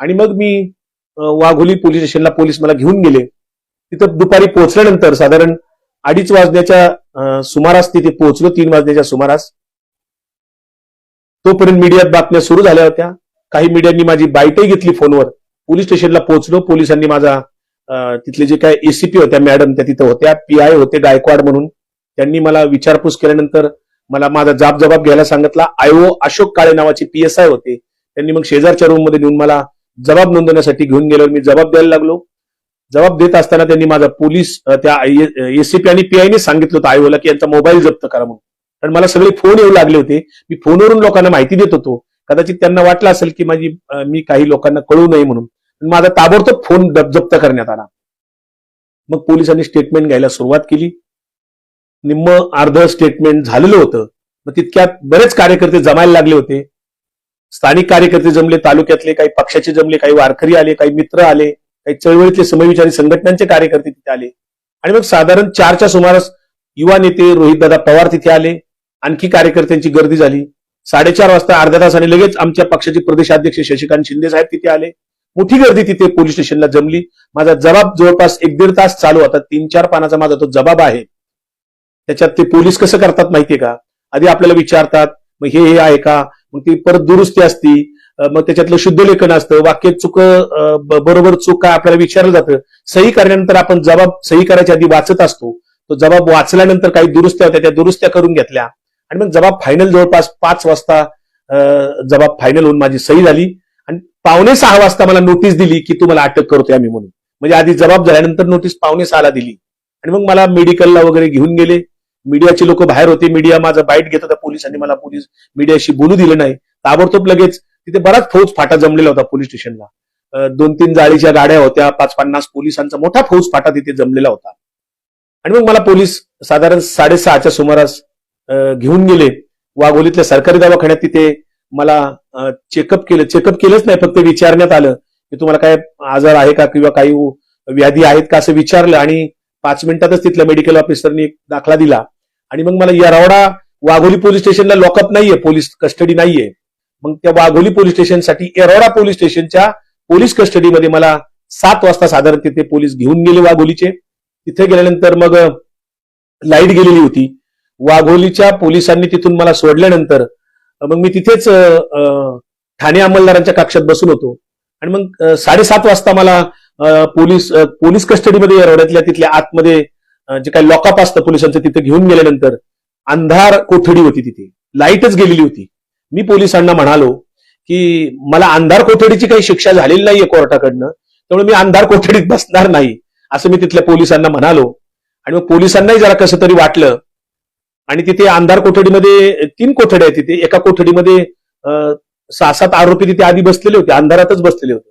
आणि मग मी वाघोली पोलीस स्टेशनला पोलीस मला घेऊन गेले. तिथं दुपारी पोहोचल्यानंतर साधारण 2:30 वाजण्याच्या सुमारास तिथे पोहोचलो, 3 वाजण्याच्या सुमारास. तोपर्यंत मीडियात बातम्या सुरू झाल्या होत्या. काही मीडियांनी माझी बाईटही घेतली फोनवर. पोलीस स्टेशनला पोहोचलो. पोलिसांनी माझा तिथले जे काय एसीपी होत्या मॅडम त्या तिथं होत्या, पीआय होते गायकवाड म्हणून, त्यांनी मला विचारपूस केल्यानंतर मला माझा जबाब घ्यायला सांगितला. आयओ अशोक काळे नावाचे पीएसआय होते, त्यांनी मग शेजारच्या रूम मध्ये नेऊन मला जबाब नोंदवण्यासाठी घेऊन गेल्यावर मी जबाब द्यायला लागलो. जबाब देत असताना त्यांनी माझा पोलीस त्या एसीपी आणि पीआयने सांगितलं होतं आयओला की यांचा मोबाईल जप्त करा म्हणून. कारण मला सगळे फोन येऊ लागले होते. मी फोनवरून लोकांना माहिती देत होतो. कदाचित त्यांना वाटलं असेल की मी काही लोकांना कळू नये म्हणून माझा ताबडतोब फोन जप्त करण्यात आला. मग पोलिसांनी स्टेटमेंट घ्यायला सुरुवात केली. निम्म अर्ध स्टेटमेंट झालेलं होतं. मग तितक्यात बरेच कार्यकर्ते जमायला लागले होते. स्थानिक कार्यकर्ते जमले, तालुक्यातले काही पक्षाचे जमले, काही वारकरी आले, काही मित्र आले, काही चळवळीतले समविचारी संघटनांचे कार्यकर्ते तिथे आले. आणि मग साधारण 4च्या सुमारास युवा नेते रोहितदादा पवार तिथे आले. आणखी कार्यकर्त्यांची गर्दी झाली. 4:30 वाजता अर्ध्या तासाने लगेच आमच्या पक्षाचे प्रदेशाध्यक्ष शशिकांत शिंदे साहेब तिथे आले. मोठी गर्दी तिथे पोलीस स्टेशनला जमली. माझा जबाब जवळपास 1-1.5 तास चालू होता. 3-4 पानाचा माझा तो जबाब आहे. त्याच्यात ते पोलीस कसं करतात माहितीये का, आधी आपल्याला विचारतात मग हे आहे का, मग ती परत दुरुस्ती असती, मग त्याच्यातलं शुद्धलेखन असतं, वाक्य चूक बरोबर चूक काय आपल्याला विचारलं जातं. सही करण्यानंतर आपण जबाब सही करायच्या आधी वाचत असतो. तो जबाब वाचल्यानंतर काही दुरुस्त्या होत्या, त्या दुरुस्त्या करून घेतल्या आणि मग जबाब फायनल जवळपास 5 वाजता जबाब फायनल होऊन माझी सही झाली. आणि 5:45 वाजता मला नोटीस दिली की तुम्हाला अटक करतोय आम्ही म्हणून. म्हणजे आधी जबाब झाल्यानंतर नोटीस 5:45 दिली. आणि मग मला मेडिकलला वगैरे घेऊन गेले. मीडियाचे लोक बाहेर होते. मीडिया माझा बाईट घेत होता. पोलिसांनी मला मीडियाशी बोलू दिलं नाही. ताबडतोब लगेच तिथे बराच फौज फाटा जमलेला होता पोलीस स्टेशनला. 2-3 जाळीच्या गाड्या होत्या, 5-50 पोलिसांचा मोठा फौज फाटा तिथे जमलेला होता. आणि मग मला पोलीस साधारण 6:30च्या सुमारास घेऊन गेले वाघोलीतल्या सरकारी दवाखान्यात. तिथे मला चेकअप केलंच नाही, फक्त विचारण्यात आलं की तुम्हाला काय आजार आहे का किंवा काही व्याधी आहेत का असं विचारलं. आणि 5 मिनिटातच तिथल्या मेडिकल ऑफिसरनी दाखला दिला. आणि मग मला येरवडा वाघोली पोलीस स्टेशनला लॉकअप नाहीये, पोलीस कस्टडी नाहीये. मग त्या वाघोली पोलीस स्टेशनसाठी येरवडा पोलीस स्टेशनच्या पोलीस कस्टडीमध्ये मला 7 वाजता साधारण तिथे पोलीस घेऊन गेले वाघोलीचे. तिथे गेल्यानंतर मग लाईट गेलेली होती. वाघोलीच्या पोलिसांनी तिथून मला सोडल्यानंतर मग मी तिथेच ठाणे अंमलदारांच्या कक्षात बसून होतो. आणि मग 7:30 वाजता मला पोलीस कस्टडीमध्ये येरवड्यातल्या तिथल्या आतमध्ये जे काही लॉकअप असतं पोलिसांचं तिथे घेऊन गेल्यानंतर अंधार कोठडी होती. तिथे लाईटच गेलेली होती. मी पोलिसांना म्हणालो की मला अंधार कोठडीची काही शिक्षा झालेली नाहीये कोर्टाकडनं, त्यामुळे मी अंधार कोठडीत बसणार नाही असं मी तिथल्या पोलिसांना म्हणालो. आणि मग पोलिसांनाही जरा कसं तरी वाटलं. आणि तिथे अंधार कोठडीमध्ये 3 कोठड्या आहेत. तिथे एका कोठडीमध्ये 6-7 आरोपी तिथे आधी बसलेले होते, अंधारातच बसलेले होते.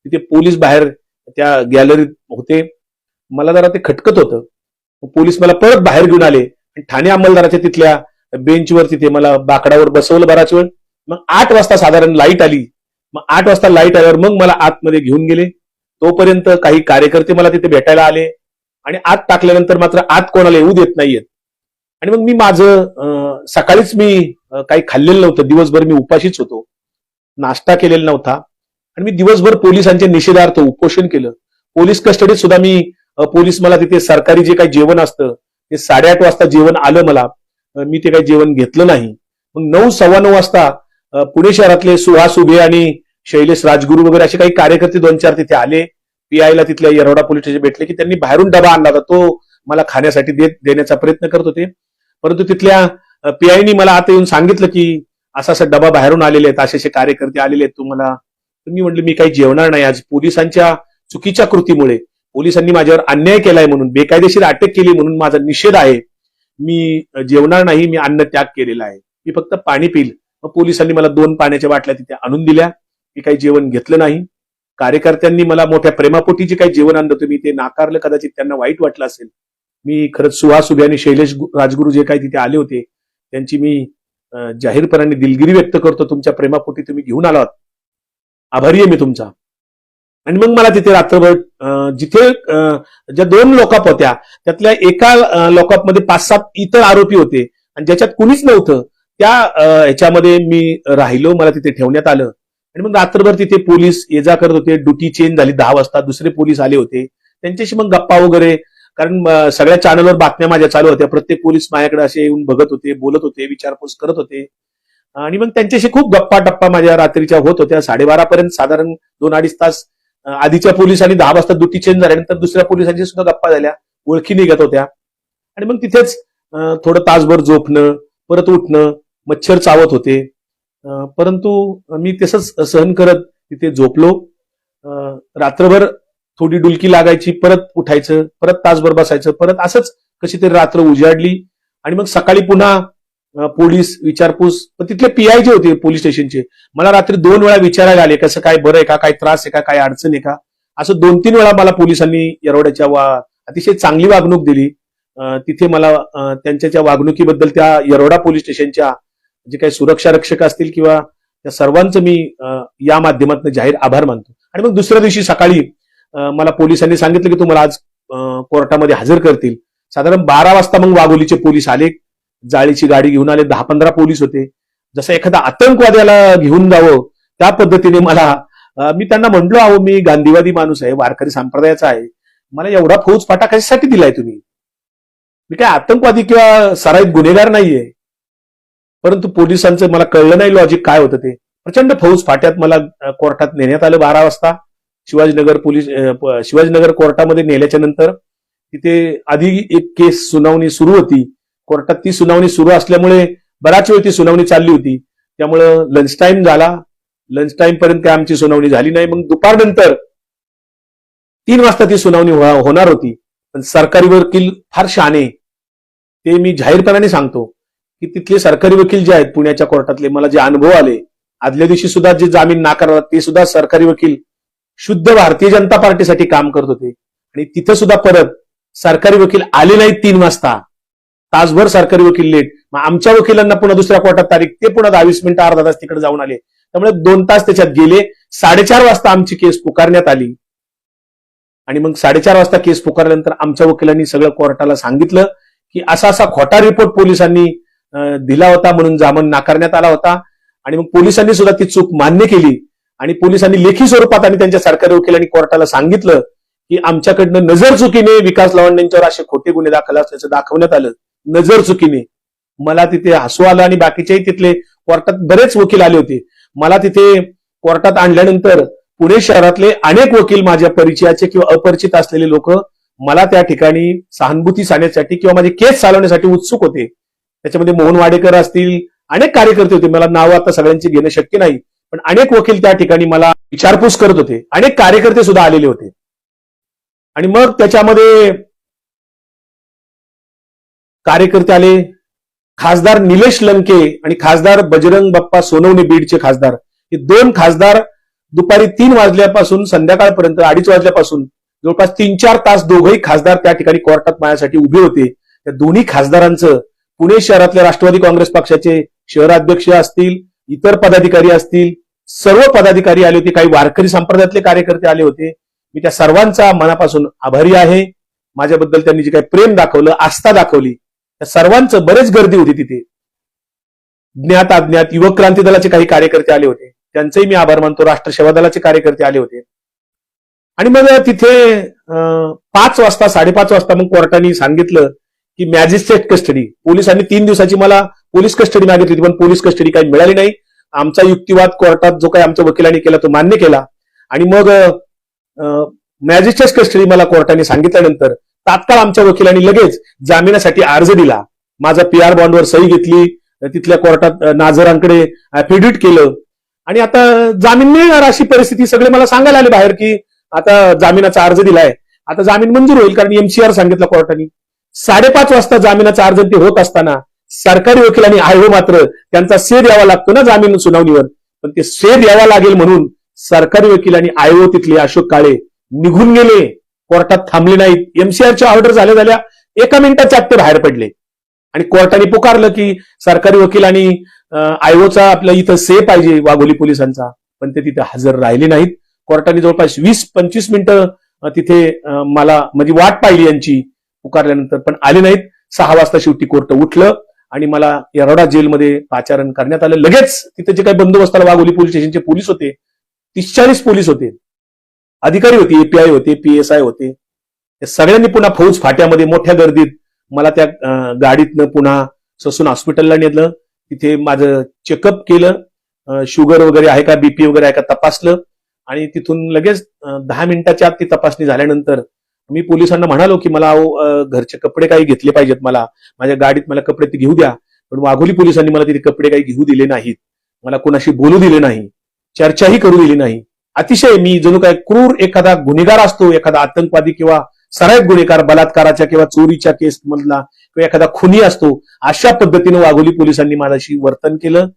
तिथे पोलीस बाहेर त्या गॅलरीत होते. मला जरा ते खटकत होतं. पोलीस मला परत बाहेर घेऊन आले आणि ठाणे अंमलदाराच्या तिथल्या बेंचवर तिथे मला बाकडावर बसवलं बराच वेळ. मग 8 वाजता साधारण लाईट आली. मग 8 वाजता लाईट आल्यावर मग मला आतमध्ये घेऊन गेले. तोपर्यंत काही कार्यकर्ते मला तिथे भेटायला आले. आणि आत टाकल्यानंतर मात्र आत कोणाला येऊ देत नाहीयेत. आणि मग मी माझं सकाळीच मी काही खाल्लेलं नव्हतं. दिवसभर मी उपाशीच होतो, नाश्ता केलेला नव्हता. आणि मी दिवसभर पोलिसांच्या निषेधार्थ उपोषण केलं. पोलीस कस्टडीत सुद्धा पोलीस मला तिथे सरकारी जे काही जेवण असतं ते 8:30 वाजता जेवण आलं मला. मी ते काही जेवण घेतलं नाही. मग 9-9:15 वाजता पुणे शहरातले सुहास उभे आणि शैलेश राजगुरू वगैरे असे काही कार्यकर्ते 2-4 तिथे आले. पीआयला तिथल्या येरवडा पोलीस स्टेशन भेटले की त्यांनी बाहेरून डबा आणला होता, तो मला खाण्यासाठी देण्याचा प्रयत्न करत होते. परंतु तिथल्या पीआयनी मला आता येऊन सांगितलं की असा डबा बाहेरून आलेले आहेत, असे कार्यकर्ते आलेले आहेत तुम्हाला. मी म्हटलं मी काही जेवणार नाही आज. पोलिसांच्या चुकीच्या कृतीमुळे, पोलिसांनी माझ्यावर अन्याय केलाय म्हणून, बेकायदेशीर अटक केली म्हणून माझा निषेध आहे. मी जेवणार नाही, मी अन्न त्याग केलेला आहे, मी फक्त पाणी पिल. मग पोलिसांनी मला 2 पाण्याच्या बाटल्या तिथे आणून दिल्या. मी काही जेवण घेतलं नाही. कार्यकर्त्यांनी मला मोठ्या प्रेमापोटी जे काही जेवण आणलं होतं मी ते नाकारलं. कदाचित त्यांना वाईट वाटलं असेल. मी खरंच सुहास उभे आणि शैलेश राजगुरू जे काही तिथे आले होते त्यांची मी जाहीरपणाने दिलगिरी व्यक्त करतो. तुमच्या प्रेमापोटी तुम्ही घेऊन आलात, आभारी आहे मी तुमचा. आणि मग मला तिथे रात्रभर जिथे ज्या 2 लॉकअप होत्या त्यातल्या एका लॉकअपमध्ये 5-7 इतर आरोपी होते आणि ज्याच्यात कुणीच नव्हतं त्या ह्याच्यामध्ये मी राहिलो. मला तिथे ठेवण्यात आलं. आणि मग रात्रभर तिथे पोलीस ये जा करत होते. ड्युटी चेंज झाली 10 वाजता, दुसरे पोलीस आले होते. त्यांच्याशी मग गप्पा वगैरे, कारण सगळ्या चॅनलवर बातम्या माझ्या चालू होत्या. प्रत्येक पोलीस माझ्याकडे असे येऊन बघत होते, बोलत होते, विचारपूस करत होते. आणि मग त्यांच्याशी खूप गप्पा टप्पा माझ्या रात्रीच्या होत होत्या. 12:30 पर्यंत साधारण 2-2.5 तास आधीच्या पोलिसांनी 10 वाजता ड्युटी चेंज झाल्यानंतर दुसऱ्या पोलिसांची सुद्धा गप्पा झाल्या, ओळखी निघत होत्या. आणि मग तिथेच थोडं तासभर झोपणं, परत उठणं, मच्छर चावत होते. परंतु मी तसंच सहन करत तिथे झोपलो. रात्रभर थोडी डुलकी लागायची, परत उठायचं, परत तासभर बसायचं, परत असंच कशी तरी रात्र उजाडली. आणि मग सकाळी पुन्हा पोलीस विचारपूस. पण तिथले पीआय जे होते पोलीस स्टेशनचे, मला रात्री 2 वेळा विचारायला आले, कसं काय, बरं आहे का, काय त्रास आहे का, काय अडचण आहे का. असं 2-3 वेळा मला पोलिसांनी येरवड्याच्या अतिशय चांगली वागणूक दिली. तिथे मला त्यांच्या वागणुकीबद्दल त्या येरवडा पोलीस स्टेशनच्या जे काही सुरक्षा रक्षक असतील किंवा त्या सर्वांचं मी या माध्यमातून जाहीर आभार मानतो. आणि मग दुसऱ्या दिवशी सकाळी मला पोलिसांनी सांगितलं की तुम्हाला आज कोर्टामध्ये हजर करतील. साधारण 12 वाजता मग वाघोलीचे पोलीस आले, जाळीची गाडी घेऊन आले. 10-15 पोलीस होते. जसं एखादा आतंकवाद्याला घेऊन जावं त्या पद्धतीने मी त्यांना म्हटलो, अहो मी गांधीवादी माणूस आहे, वारकरी संप्रदायाचा आहे, मला एवढा फौजफाटा कशासाठी दिलाय तुम्ही? मी काय आतंकवादी किंवा सराईत गुन्हेगार नाहीये. परंतु पोलिसांचं मला कळलं नाही लॉजिक काय होतं ते. प्रचंड फौजफाट्यात मला कोर्टात नेण्यात आलं 12 वाजता. शिवाजीनगर कोर्टामध्ये नेल्याच्या नंतर तिथे आधी एक केस सुनावणी सुरू होती कोर्टात. ती सुनावणी सुरू असल्यामुळे बराच वेळ ती सुनावणी चालली होती. त्यामुळं लंच टाइम झाला. लंच टाइम पर्यंत काय आमची सुनावणी झाली नाही. मग दुपारनंतर 3 वाजता ती सुनावणी होणार होती. पण सरकारी वकील फार शहाणे, ते मी जाहीरपणाने सांगतो की तिथले सरकारी वकील जे आहेत पुण्याच्या कोर्टातले, मला जे अनुभव आले, आदल्या दिवशी सुद्धा जे जामीन नाकारला ते सुद्धा सरकारी वकील शुद्ध भारतीय जनता पार्टीसाठी काम करत होते. आणि तिथे सुद्धा परत सरकारी वकील आले नाहीत 3 वाजता. तासभर सरकारी वकील लेट. मग आमच्या वकिलांना पुन्हा दुसऱ्या कोर्टात तारीख, ते पुन्हा 20 मिनिटं अर्धा तास तिकडे जाऊन आले. त्यामुळे 2 तास त्याच्यात गेले. 4:30 वाजता आमची केस पुकारण्यात आली. आणि मग 4:30 वाजता केस पुकारल्यानंतर आमच्या वकिलांनी सगळं कोर्टाला सांगितलं की असा असा खोटा रिपोर्ट पोलिसांनी दिला होता, म्हणून जामीन नाकारण्यात आला होता. आणि मग पोलिसांनी सुद्धा ती चूक मान्य केली. आणि पोलिसांनी लेखी स्वरूपात आणि त्यांच्या सरकारी वकिलांनी कोर्टाला सांगितलं की आमच्याकडनं नजर चुकीने विकास लवांड यांच्यावर असे खोटे गुन्हे दाखल असल्याचं दाखवण्यात आलं, नजर चुकीने. मला तिथे हसू आलं. आणि बाकीचेही तिथले कोर्टात बरेच वकील आले होते. मला तिथे कोर्टात आणल्यानंतर पुणे शहरातले अनेक वकील, माझ्या परिचयाचे किंवा अपरिचित असलेले लोक, मला त्या ठिकाणी सहानुभूती सांगण्यासाठी किंवा माझी केस चालवण्यासाठी उत्सुक होते. त्याच्यामध्ये मोहन वाडेकर असतील, अनेक कार्यकर्ते होते. मला नावं आता सगळ्यांची घेणं शक्य नाही, पण अनेक वकील त्या ठिकाणी मला विचारपूस करत होते. अनेक कार्यकर्ते सुद्धा आलेले होते. आणि मग त्याच्यामध्ये कार्यकर्ते आले. खासदार निलेश लंके आणि खासदार बजरंग बाप्पा सोनवणे, बीडचे खासदार, हे 2 खासदार दुपारी 3 वाजल्यापासून संध्याकाळपर्यंत 2:30 वाजल्यापासून जवळपास 3-4 तास दोघंही खासदार त्या ठिकाणी कोर्टात माझ्यासाठी उभे होते. त्या दोन्ही खासदारांचं पुणे शहरातले राष्ट्रवादी काँग्रेस पक्षाचे शहराध्यक्ष असतील, इतर पदाधिकारी असतील, सर्व पदाधिकारी आले होते. काही वारकरी संप्रदायातले कार्यकर्ते आले होते. मी त्या सर्वांचा मनापासून आभारी आहे. माझ्याबद्दल त्यांनी जे काही प्रेम दाखवलं, आस्था दाखवली, त्या सर्वांचं, बरेच गर्दी होती तिथे. ज्ञात अज्ञात युवक क्रांती दलाचे काही कार्यकर्ते आले होते, त्यांचेही मी आभार मानतो. राष्ट्र सेवा दलाचे कार्यकर्ते आले होते. आणि मग तिथे 5 वाजता 5:30 वाजता मग कोर्टाने सांगितलं की मॅजिस्ट्रेट कस्टडी. पोलिसांनी 3 दिवसाची मला पोलीस कस्टडी मागितली होती, पण पोलीस कस्टडी काही मिळाली नाही. आमचा युक्तिवाद कोर्टात जो काही आमच्या वकिलांनी केला तो मान्य केला. आणि मग मॅजिस्ट्रेट कस्टडी मला कोर्टाने सांगितल्यानंतर तात्काळ आमच्या वकिलांनी लगेच जामिनासाठी अर्ज दिला. माझा PR बॉन्डवर सही घेतली, तिथल्या कोर्टात नाझरांकडे ऍफिडेव्हिट केलं. आणि आता जामीन मिळणार अशी परिस्थिती सगळे मला सांगायला आले बाहेर की आता जामिनाचा अर्ज दिलाय, आता जामीन मंजूर होईल, कारण MCR सांगितलं कोर्टाने. 5:30 वाजता जामिनाचा अर्ज ते होत असताना सरकारी वकिलांनी आयो मात्र त्यांचा से द्यावा लागतो ना जामीन सुनावणीवर, पण ते से द्यावा लागेल म्हणून सरकारी वकिलांनी आयो तिथले अशोक काळे निघून गेले, कोर्टात थांबले नाहीत. MCRच्या ऑर्डर झाल्या 1 मिनिटाच्या आत ते बाहेर पडले. आणि कोर्टाने पुकारलं की सरकारी वकिलांनी आयोचा आपल्या इथं से पाहिजे वाघोली पोलिसांचा, पण ते तिथे हजर राहिले नाहीत. कोर्टाने जवळपास 20-25 मिनिटं तिथे मला म्हणजे वाट पाहिली यांची पुकारल्यानंतर, पण आले नाहीत. 6 वाजता शेवटी कोर्ट उठलं आणि मला येरवडा जेलमध्ये पाचारण करण्यात आलं. लगेच तिथे जे काही बंदोबस्ताला वाघोली पोलीस स्टेशनचे पोलीस होते, 30-40 पोलीस होते, अधिकारी होते, एपीआय होते, पीएसआय होते, त्या सगळ्यांनी पुन्हा फौज फाट्यामध्ये मोठ्या गर्दीत मला त्या गाडीतनं पुन्हा ससून हॉस्पिटलला नेलं. तिथे माझं चेकअप केलं, शुगर वगैरे आहे का, बीपी वगैरे आहे का तपासलं आणि तिथून लगेच 10 मिनिटाच्या आत ती तपासणी झाल्यानंतर मी पोलिसांना म्हणालो की मला घरचे कपडे काही घेतले पाहिजेत, मला माझ्या गाडीत मला कपडे ते घेऊ द्या. पण वाघोली पोलिसांनी मला तिथे कपडे काही घेऊ दिले नाहीत, मला कोणाशी बोलू दिले नाही, चर्चाही करू दिली नाही. अतिशय मी जणू काय क्रूर एखादा गुन्हेगार असतो, एखादा आतंकवादी किंवा सराईत गुन्हेगार, बलात्काराच्या किंवा चोरीच्या केस मधला किंवा एखादा खुनी असतो, अशा पद्धतीने वाघोली पोलिसांनी माझ्याशी वर्तन केलं.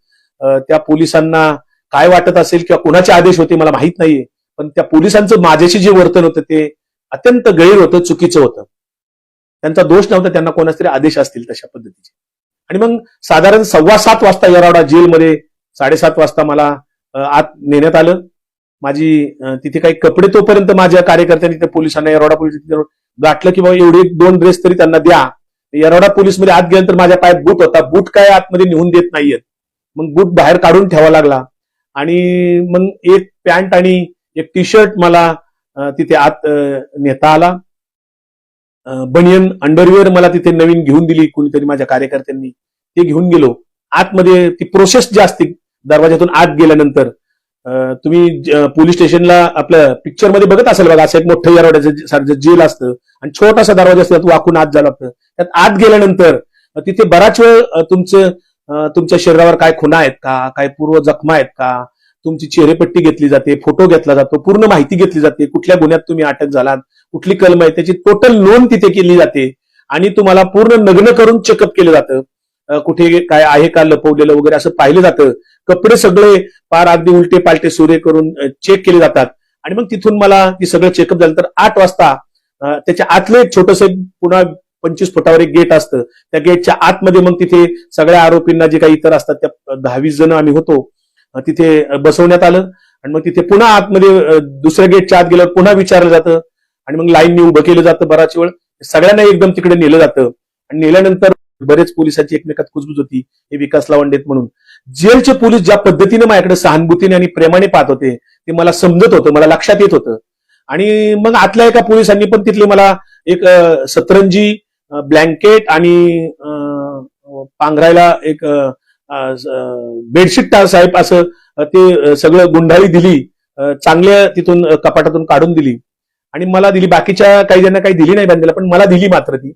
त्या पोलिसांना काय वाटत असेल किंवा कोणाचे आदेश होते मला माहित नाहीये, पण त्या पोलिसांचं माझ्याशी जे वर्तन होतं ते अत्यंत गैर होतं, चुकीचं होतं. त्यांचा दोष नव्हता, त्यांना कोणाचे तरी आदेश असतील तशा पद्धतीचे. आणि मग साधारण 7:15 वाजता येरवडा जेलमध्ये 7:30 वाजता मला आत नेण्यात आलं. माझी तिथे काही कपडे तोपर्यंत माझ्या कार्यकर्त्यांनी त्या पोलिसांना येरवडा पोलीस गाठलं की बाबा एवढे 2 ड्रेस तरी त्यांना द्या. येरवडा पोलीसमध्ये आत गेल्यानंतर माझ्या पायात बूट होता, बूट काय आतमध्ये नेऊन देत नाहीयेत, मग बूट बाहेर काढून ठेवावा लागला. आणि मग एक पॅन्ट आणि एक टी शर्ट मला तिथे आत नेता आला. बनियन अंडरवेअर मला तिथे नवीन घेऊन दिली कोणीतरी माझ्या कार्यकर्त्यांनी, ते घेऊन गेलो. आतमध्ये ती प्रोसेस जी असते दरवाजातून आत गेल्यानंतर, तुम्ही पोलीस स्टेशनला आपल्या पिक्चर मध्ये बघत असाल बघा, असं एक मोठं येरवड्याचं जेल असतं आणि छोटासा दरवाजा असतो, त्यात वाकून आत जावं लागतं. त्यात आत गेल्यानंतर तिथे बराच वेळ तुमच्या शरीरावर काय खुणा आहेत का, काय पूर्व जखमा आहेत का, तुमची चेहरेपट्टी घेतली जाते, फोटो घेतला जातो, पूर्ण माहिती घेतली जाते, कुठल्या गुन्ह्यात तुम्ही अटक झालात, कुठली कलम आहे त्याची टोटल नोंद तिथे केली जाते आणि तुम्हाला पूर्ण नग्न करून चेकअप केलं जातं. कुठे काय आहे का लपवलेलं वगैरे असं पाहिलं जातं. कपडे सगळे पार अगदी उलटे पालटे सुरे करून चेक केले जातात. आणि मग तिथून मला ती सगळं चेकअप झालं तर 8 वाजता त्याच्या आतलं एक छोटंसं पुन्हा 25 फुटावर एक गेट असतं, त्या गेटच्या आतमध्ये मग तिथे सगळ्या आरोपींना जे काही इतर असतात त्या 10-20 जण आम्ही होतो, तिथे बसवण्यात आलं. आणि मग तिथे पुन्हा आतमध्ये दुसऱ्या गेटच्या आत गेल्यावर पुन्हा विचारलं जातं आणि मग लाईननी उभं केलं जातं बराच वेळ. सगळ्यांना एकदम तिकडे नेलं जातं आणि नेल्यानंतर बरेच पोलिसांची एकमेकात कुजबूज होती, हे विकास लावंडेत म्हणून. जेलचे पोलीस ज्या पद्धतीने माझ्याकडे सहानुभूतीने आणि प्रेमाने पाहत होते ते मला समजत होतं, मला लक्षात येत होतं. आणि मग आतल्या एका पोलिसांनी पण तिथले मला एक सतरंजी, ब्लँकेट आणि पांघरायला एक बेडशीट साहेब असं ते सगळं गुंडाळी दिली, चांगल्या तिथून कपाटातून काढून दिली आणि मला दिली. बाकीच्या काही जणांना काही दिली नाही बांधायला, पण मला दिली मात्र ती.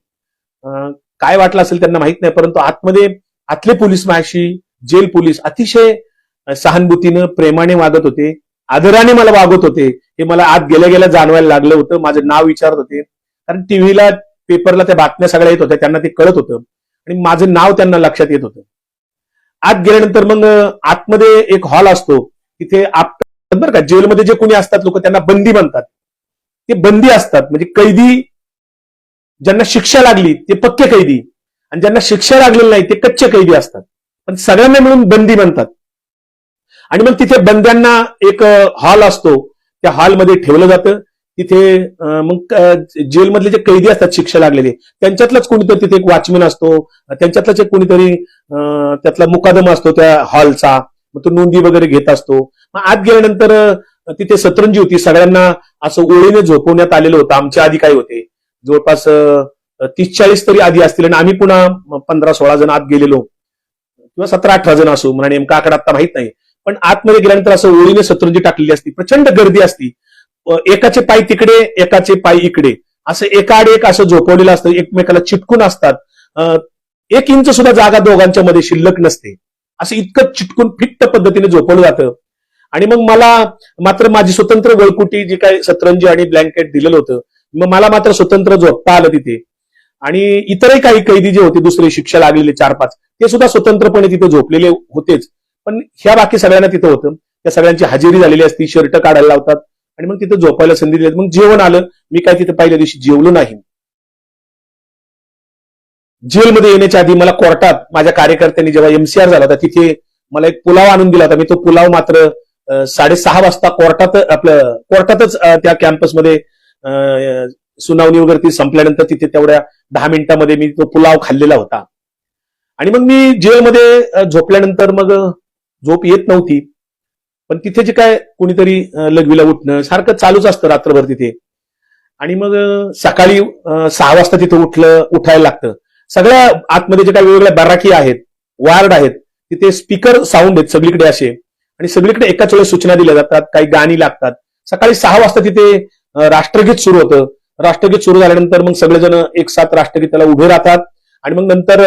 काय वाटलं असेल त्यांना माहित नाही, परंतु आतमध्ये आतले पोलीस माझ्याशी, जेल पोलीस अतिशय सहानुभूतीनं प्रेमाने वागत होते, आदराने मला वागत होते. हे मला आत गेल्या गेल्या जाणवायला लागलं होतं. माझं नाव विचारत होते, कारण टीव्हीला पेपरला त्या बातम्या सगळ्या येत होत्या, त्यांना ते कळत होतं आणि माझं नाव त्यांना लक्षात येत होतं. आत गेल्यानंतर मग आतमध्ये एक हॉल असतो, तिथे बरं का, जेलमध्ये जे कोणी असतात लोक त्यांना बंदी म्हणतात. ते बंदी असतात म्हणजे कैदी, ज्यांना शिक्षा लागली ते पक्के कैदी आणि ज्यांना शिक्षा लागलेली नाही ते कच्चे कैदी असतात, पण सगळ्यांना मिळून बंदी म्हणतात. आणि मग तिथे बंद्यांना एक हॉल असतो, त्या हॉलमध्ये ठेवलं जातं. तिथे मग जेलमधले जे कैदी असतात शिक्षा लागलेले, त्यांच्यातलाच कोणीतरी तिथे एक वॉचमॅन असतो, त्यांच्यातलाच एक कोणीतरी त्यातला मुकादम असतो त्या हॉलचा, मग तो नोंदी वगैरे घेत असतो. मग आत गेल्यानंतर तिथे सतरंजी होती, सगळ्यांना असं ओळीने झोपवण्यात आलेलं होतं. आमच्या आधी काय होते जवळपास 30-40 तरी आधी असतील आणि आम्ही पुन्हा 15-16 जण आत गेलेलो किंवा 17-18 जण असू, मला नेमका आकडा आता माहित नाही. पण आतमध्ये गेल्यानंतर असं ओळीने सतरंजी टाकलेली असती, प्रचंड गर्दी असती. एकाचे पाय तिकडे, एकाचे पाय इकडे, असं एकाआड एक असं झोपवलेलं असतं, एकमेकाला चिटकून असतात. 1 इंच सुद्धा जागा दोघांच्या मध्ये शिल्लक नसते, असं इतकं चिटकून फिट्ट पद्धतीने झोपवलं जातं. आणि मग मला मात्र माझी स्वतंत्र वळकुटी जी काही सतरंजी आणि ब्लँकेट दिलेलं होतं, मग मला मात्र स्वतंत्र झोपता आलं तिथे. आणि इतरही काही कैदी जे होते दुसरे शिक्षा लागलेले 4-5, ते सुद्धा स्वतंत्रपणे तिथे झोपलेले होतेच. पण ह्या बाकी सगळ्यांना तिथं होतं, त्या सगळ्यांची हजेरी झालेली असती, शर्ट काढायला लावतात आणि मग तिथे झोपायला संधी दिली. मग जेवण आलं, मी काय तिथे पहिल्या दिवशी जेवलो नाही. जेलमध्ये येण्याच्या आधी मला कोर्टात माझ्या कार्यकर्त्यांनी जेव्हा एमसीआर झाला होता तिथे मला एक पुलाव आणून दिला होता. मी तो पुलाव मात्र 6:30 वाजता कोर्टातच त्या कॅम्पसमध्ये सुनावणी वगैरे ती संपल्यानंतर तिथे तेवढ्या 10 मिनिटांमध्ये मी तो पुलाव खाल्लेला होता. आणि मग मी जेलमध्ये झोपल्यानंतर मग झोप येत नव्हती. पण तिथे जे काय कोणीतरी लघवीला उठणं सारखं चालूच असतं रात्रभर तिथे. आणि मग सकाळी 6 वाजता तिथे उठायला लागतं. सगळ्या आतमध्ये जे काही वेगवेगळ्या बराकी आहेत, वार्ड आहेत, तिथे स्पीकर साऊंड आहेत सगळीकडे असे, आणि सगळीकडे एकाच वेळेस सूचना दिल्या जातात, काही गाणी लागतात. सकाळी 6 वाजता तिथे राष्ट्रगीत सुरू होतं. राष्ट्रगीत सुरू झाल्यानंतर मग सगळेजण एक साथ राष्ट्रगीताला उभे राहतात. आणि मग नंतर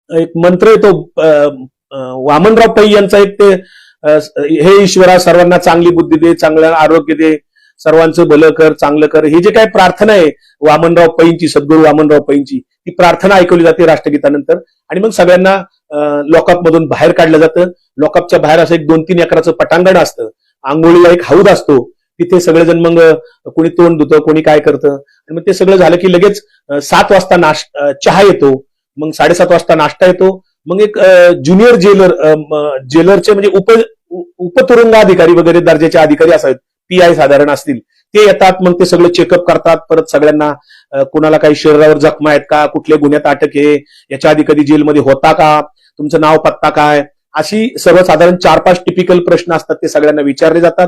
एक मंत्र येतो, वामनराव पै यांचा एक ते हे ईश्वरा सर्वांना चांगली बुद्धी दे, चांगलं आरोग्य दे, सर्वांचं भलं कर, चांगलं कर, ही जे काय प्रार्थना आहे वामनराव पैंची, सद्गुरू वामनराव पैंची, ती प्रार्थना ऐकवली जाते राष्ट्रगीतानंतर. आणि मग सगळ्यांना लॉकअप मधून बाहेर काढलं जातं. लॉकअपच्या बाहेर असं एक 2-3 एकराचं पटांगण असतं, आंघोळीला एक हौद असतो, तिथे सगळेजण मग कोणी तोंड धुतं, कोणी काय करतं. आणि मग ते सगळं झालं की लगेच 7 वाजता चहा येतो, मग 7:30 वाजता नाश्ता येतो. मग एक ज्युनियर जेलरचे म्हणजे उपतुरुंगाधिकारी वगैरे दर्जाचे अधिकारी असावेत, PI साधारण असतील, ते येतात. मग ते सगळं चेकअप करतात. परत सगळ्यांना कुणाला काही शरीरावर जखमा आहेत का, कुठल्या गुन्ह्यात अटक आहे, याच्या आधी कधी जेलमध्ये होता का, तुमचं नाव पत्ता काय, अशी सर्वसाधारण 4-5 टिपिकल प्रश्न असतात, ते सगळ्यांना विचारले जातात.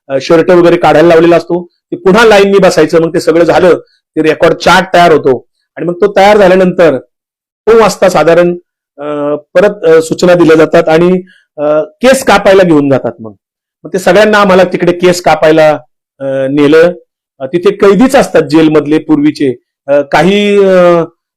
शर्ट वगैरे काढायला लावलेला असतो, ते पुन्हा लाईननी बसायचं. मग ते सगळं झालं, ते रेकॉर्ड चार्ट तयार होतो. आणि मग तो तयार झाल्यानंतर 9 वाजता साधारण परत सूचना दिल्या जातात आणि केस कापायला घेऊन जातात. मग ते सगळ्यांना आम्हाला तिकडे केस कापायला नेलं. तिथे कैदीच असतात जेलमधले पूर्वीचे, काही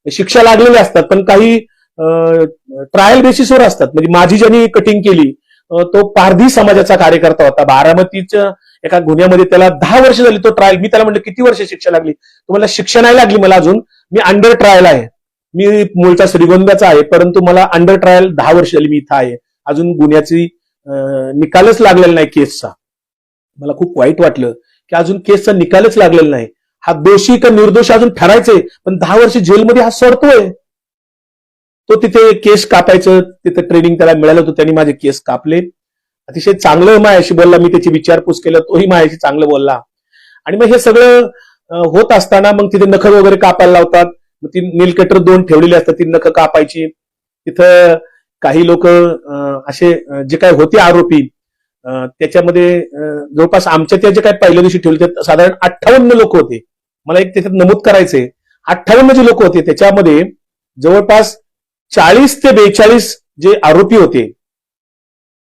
शिक्षा लागलेले असतात, पण काही ट्रायल बेसिसवर असतात. म्हणजे माझी ज्यांनी कटिंग केली तो पारधी समाजाचा कार्यकर्ता होता. बारामतीच्या एका गुन्ह्यामध्ये त्याला 10 वर्ष झाली तो ट्रायल. मी त्याला म्हटलं किती वर्ष शिक्षा लागली? तुम्हाला शिक्षा नाही लागली मला अजून, मी अंडर ट्रायल आहे, मी मूळचा श्रीगोंद्याचा आहे, परंतु मला अंडर ट्रायल 10 वर्ष झाली मी इथं आहे, अजून गुन्ह्याची निकालच लागलेला नाही केसचा. मला खूप वाईट वाटलं की अजून केसचा निकालच लागलेला नाही. हा दोषी का निर्दोष अजून ठरायचंय, पण 10 वर्ष जेलमध्ये हा सोडतोय. तो तिथे केस कापायचं, तिथे ट्रेनिंग त्याला मिळालं होतं, त्यांनी माझे केस कापले. अतिशय चांगलं माझ्याशी बोलला, मी त्याची विचारपूस केलं, तोही माझ्याशी चांगलं बोलला. आणि मग हे सगळं होत असताना मग तिथे नख वगैरे कापायला लावतात. मग ती नील कटर 2 ठेवलेली असतात, ती नख कापायची. तिथं काही लोक असे जे काही होते आरोपी, त्याच्यामध्ये जवळपास आमच्या त्या जे काही पहिल्या दिवशी ठेवले ते साधारण 58 लोक होते. मला एक त्याच्यात नमूद करायचंय, 58 जे लोक होते त्याच्यामध्ये जवळपास 40 ते 42 जे आरोपी होते,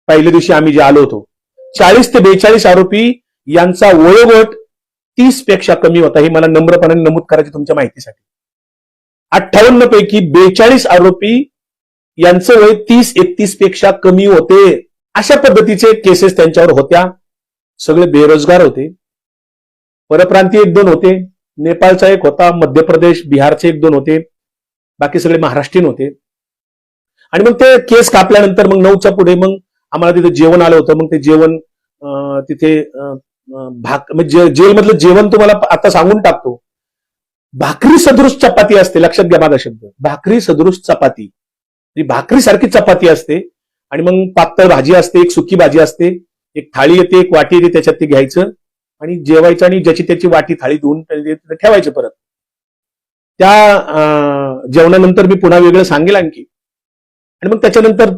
पहिल्या दिवशी आम्ही जे आलो होतो, 40 ते 42 आरोपी यांचा वयोगट 30 पेक्षा कमी होता. हे मला नम्रपणाने नमूद करायचे तुमच्या माहितीसाठी. 58 पैकी 42 आरोपी यांचं वय 30-31 पेक्षा कमी होते. अशा पद्धतीचे केसेस त्यांच्यावर होत्या. सगळे बेरोजगार होते. परप्रांतीय 1-2 होते, नेपाळचा एक होता, मध्य प्रदेश बिहारचे 1-2 होते, बाकी सगळे महाराष्ट्रीयन होते. आणि मग ते केस कापल्यानंतर मग 9च्या पुढे मग आम्हाला तिथे जेवण आलं होतं. मग ते जेवण तिथे म्हणजे जेलमधलं जेवण तुम्हाला आता सांगून टाकतो. भाकरी सदृश चपाती असते, लक्षात घ्या माझा शब्द, भाकरी सदृश चपाती, भाकरी सारखी चपाती असते. आणि मग पातळ भाजी असते, एक सुकी भाजी असते, एक थाळी येते, एक वाटी येते, त्याच्यात ते घ्यायचं आणि जेवायचं आणि ज्याची त्याची वाटी थाळी धुवून ठेवायचं. परत त्या जेवणानंतर मी पुन्हा वेगळं सांगेल आणखी. आणि मग त्याच्यानंतर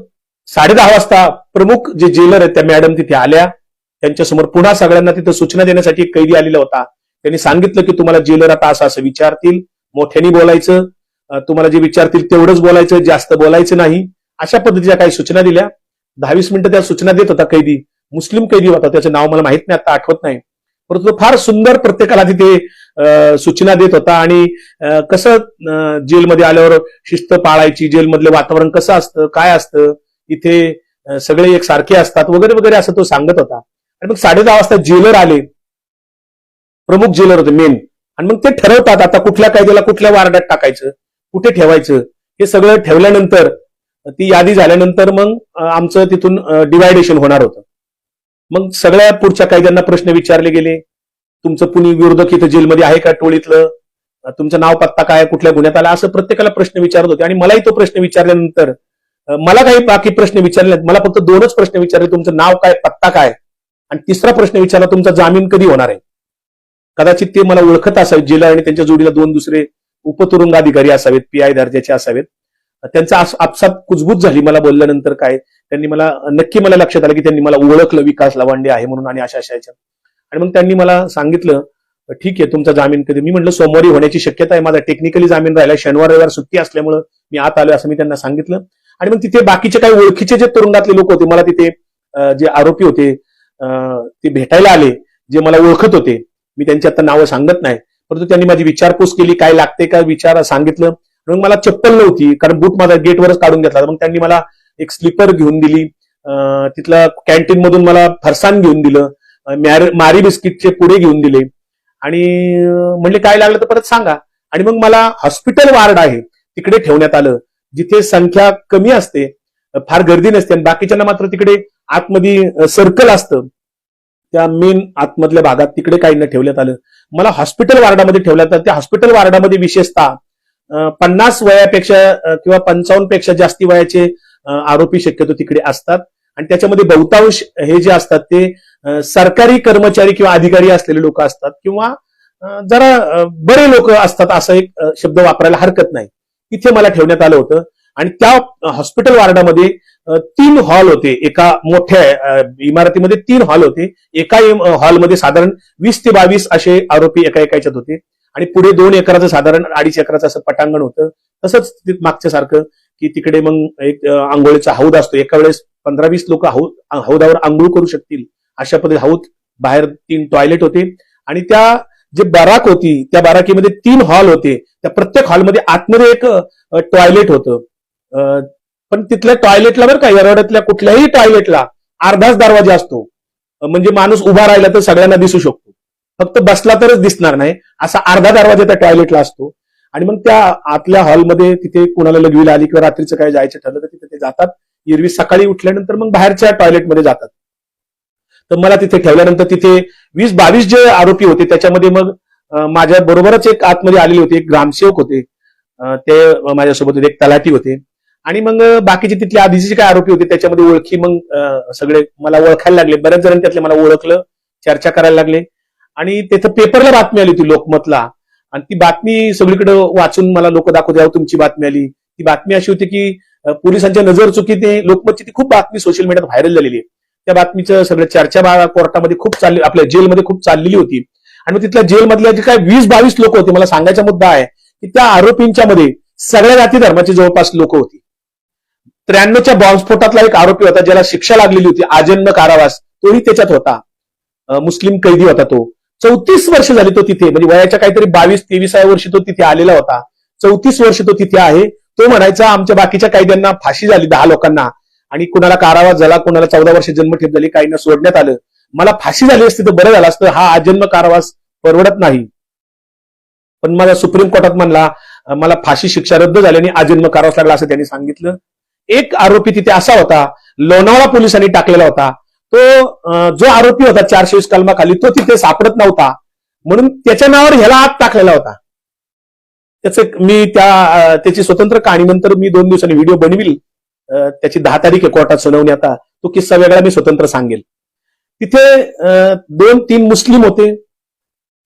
10:30 वाजता प्रमुख जे जेलर आहेत त्या मॅडम तिथे आल्या. त्यांच्यासमोर पुन्हा सगळ्यांना तिथं सूचना देण्यासाठी एक कैदी आलेला होता. त्यांनी सांगितलं की तुम्हाला जेलर आता असं विचारतील, मोठ्याने बोलायचं, तुम्हाला जे विचारतील तेवढंच बोलायचं, जास्त बोलायचं नाही. अशा पद्धतीच्या काही सूचना दिल्या. 10-20 मिनिटं त्या सूचना देत होता कैदी. मुस्लिम कैदी होता, त्याचं नाव मला माहित नाही, आता आठवत नाही, परंतु फार सुंदर प्रत्येकाला तिथे सूचना देत होता. आणि कसं जेलमध्ये आल्यावर शिस्त पाळायची, जेलमधलं वातावरण कसं असतं, काय असतं, इथे सगळे एकसारखे असतात वगैरे वगैरे असं तो सांगत होता. आणि मग 10:30 वाजता जेलर आले, प्रमुख जेलर होते मेन. आणि मग ते ठरवतात आता कुठल्या कायद्याला कुठल्या वार्डात टाकायचं, कुठे ठेवायचं. हे सगळं ठेवल्यानंतर ती यादी झाल्यानंतर मग आमचं तिथून डिवायडेशन होणार होतं. मग सगळ्या पुढच्या कायद्यांना प्रश्न विचारले गेले. तुमचं कुणी विरोधक इथं जेलमध्ये आहे का टोळीतलं, तुमचं नाव पत्ता काय, कुठल्या गुन्ह्यात आला, असं प्रत्येकाला प्रश्न विचारत होते. आणि मलाही तो प्रश्न विचारल्यानंतर मला काही बाकी प्रश्न विचारले नाहीत. मला फक्त 2च प्रश्न विचारले, तुमचं नाव काय, पत्ता काय, आणि तिसरा प्रश्न विचारला तुमचा जामीन कधी होणार आहे. कदाचित ते मला ओळखत असावेत जेलर, आणि त्यांच्या जोडीला 2 दुसरे उपतुरुंगाधिकारी असावेत, PI दर्जाचे असावेत. त्यांचा आपसात कुजबूज झाली मला बोलल्यानंतर. काय त्यांनी मला नक्की मला लक्षात आलं की त्यांनी मला ओळखलं विकास लवांडे आहे म्हणून आणि अशा याच्या. आणि मग त्यांनी मला सांगितलं ठीक आहे तुमचा जामीन कधी. मी म्हटलं सोमवारी होण्याची शक्यता आहे, माझा टेक्निकली जामीन राहिला, शनिवार रविवार सुट्टी असल्यामुळे मी आत आलोय असं मी त्यांना सांगितलं. आणि मग तिथे बाकीचे काही ओळखीचे जे तुरुंगातले लोक होते मला तिथे जे आरोपी होते ते भेटायला आले, जे मला ओळखत होते. मी त्यांची आता नावं सांगत नाही, परंतु त्यांनी माझी विचारपूस केली, काय लागते का विचार सांगितलं. मग मला चप्पल नव्हती कारण बूट माझा गेटवरच काढून घेतला. मग त्यांनी मला एक स्लीपर घेऊन दिली, तिथला कॅन्टीन मधून मला फरसाण घेऊन दिलं, मारी बिस्किटचे पुढे घेऊन दिले आणि म्हणले काय लागलं तर परत सांगा. आणि मग मला हॉस्पिटल वार्ड आहे तिकडे ठेवण्यात आलं, जिथे संख्या कमी असते, फार गर्दी नसते. आणि बाकीच्यांना मात्र तिकडे आतमध्ये सर्कल असतं, त्या मेन आतमधल्या भागात तिकडे काहींना ठेवण्यात आलं. मला हॉस्पिटल वार्डामध्ये ठेवण्यात आलं. त्या हॉस्पिटल वार्डामध्ये विशेषतः 50 वयापेक्षा किंवा 55 पेक्षा जास्ती वयाचे आरोपी शक्यतो तिकडे असतात. आणि त्याच्यामध्ये बहुतांश हे जे असतात ते सरकारी कर्मचारी किंवा अधिकारी असलेले लोक असतात किंवा जरा बरे लोक असतात, असा एक शब्द वापरायला हरकत नाही. तिथे मला ठेवण्यात आलं होतं. आणि त्या हॉस्पिटल वार्डामध्ये 3 हॉल होते. एका मोठ्या इमारतीमध्ये 3 हॉल होते. एका हॉलमध्ये साधारण 20 ते 22 असे आरोपी एका याच्यात होते. आणि पुढे 2 एकराचं साधारण 2.5 एकराचं असं पटांगण होतं. तसंच मागच्या सारखं की तिकडे मग एक आंघोळीचा हौद असतो. एका वेळेस 15-20 लोक हौदावर आंघोळ करू शकतील अशा पद्धतीने हौद, बाहेर 3 टॉयलेट होते. आणि त्या जे बाराक होती त्या बाराकीमध्ये 3 हॉल होते. त्या प्रत्येक हॉलमध्ये आतमध्ये एक टॉयलेट होतं. पण तिथल्या टॉयलेटला बरं का, येरवड्यातल्या कुठल्याही टॉयलेटला अर्धाच दरवाजा असतो, म्हणजे माणूस उभा राहिला तर सगळ्यांना दिसू शकतो, फक्त बसला तरच दिसणार नाही असा अर्धा दरवाजा त्या टॉयलेटला असतो. आणि मग त्या आतल्या हॉलमध्ये तिथे कुणाला लघवीला आली किंवा रात्रीचं काय जायचं ठरलं तर तिथे ते जातात. एरवी सकाळी उठल्यानंतर मग बाहेरच्या टॉयलेटमध्ये जातात. तर मला तिथे ठेवल्यानंतर तिथे 20-22 जे आरोपी होते त्याच्यामध्ये मग माझ्या बरोबरच एक आतमध्ये आलेले होते, एक ग्रामसेवक होते, ते माझ्यासोबत होते, एक तलाठी होते. आणि मग बाकीचे तिथले आधीचे काय आरोपी होते त्याच्यामध्ये ओळखी मग सगळे मला ओळखायला लागले. बऱ्याच जणांनी त्यातले मला ओळखलं, चर्चा करायला लागले. आणि तिथं पेपरला बातमी आली होती लोकमतला, आणि ती बातमी सगळीकडे वाचून मला लोक दाखवते अहो तुमची बातमी आली. ती बातमी अशी होती की पोलिसांच्या नजर चुकीने लोकमतची ती खूप बातमी सोशल मीडियात व्हायरल झालेली आहे. त्या बातमीचं सगळं चर्चा कोर्टामध्ये खूप चालली, आपल्या जेलमध्ये खूप चाललेली होती. आणि मग तिथल्या जेलमधल्या जे काय 20-22 लोक होते, मला सांगायचा मुद्दा आहे की त्या आरोपींच्या मध्ये सगळ्या जाती धर्माचे जवळपास लोक होती. 93च्या बॉम्बस्फोटातला एक आरोपी होता ज्याला शिक्षा लागलेली होती आजन्म कारावास, तोही त्याच्यात होता, मुस्लिम कैदी होता तो. 34 वर्ष झाली तो तिथे, म्हणजे वयाच्या काहीतरी 22-23व्या वर्षी तो तिथे आलेला होता. 34 वर्ष तो तिथे आहे. तो म्हणायचा आमच्या बाकीच्या कैद्यांना फाशी झाली 10 लोकांना, आणि कुणाला कारावास झाला, कुणाला 14 वर्ष जन्मठेप झाली, काहींना सोडण्यात आलं. मला फाशी झाली असती तर बरं झालं असतं, हा आजन्म कारावास परवडत नाही. पण मला सुप्रीम कोर्टात म्हणला मला फाशी शिक्षा रद्द झाली आणि आजन्म कारावास लागला असं त्यांनी सांगितलं. एक आरोपी तिथे असा होता, लोणावळा पोलिसांनी टाकलेला होता. तो जो आरोपी होता 420 कलमाखाली, तो तिथे सापडत नव्हता म्हणून त्याच्या नावावर ह्याला आत टाकलेला होता. मी त्याची स्वतंत्र कहाणी नंतर मी 2 दिवसांनी व्हिडिओ बनविल. त्याची 10 तारीख आहे कोर्टात सुनावणी. आता तो किस्सा वेगळा मी स्वतंत्र सांगेल. तिथे 2-3 मुस्लिम होते,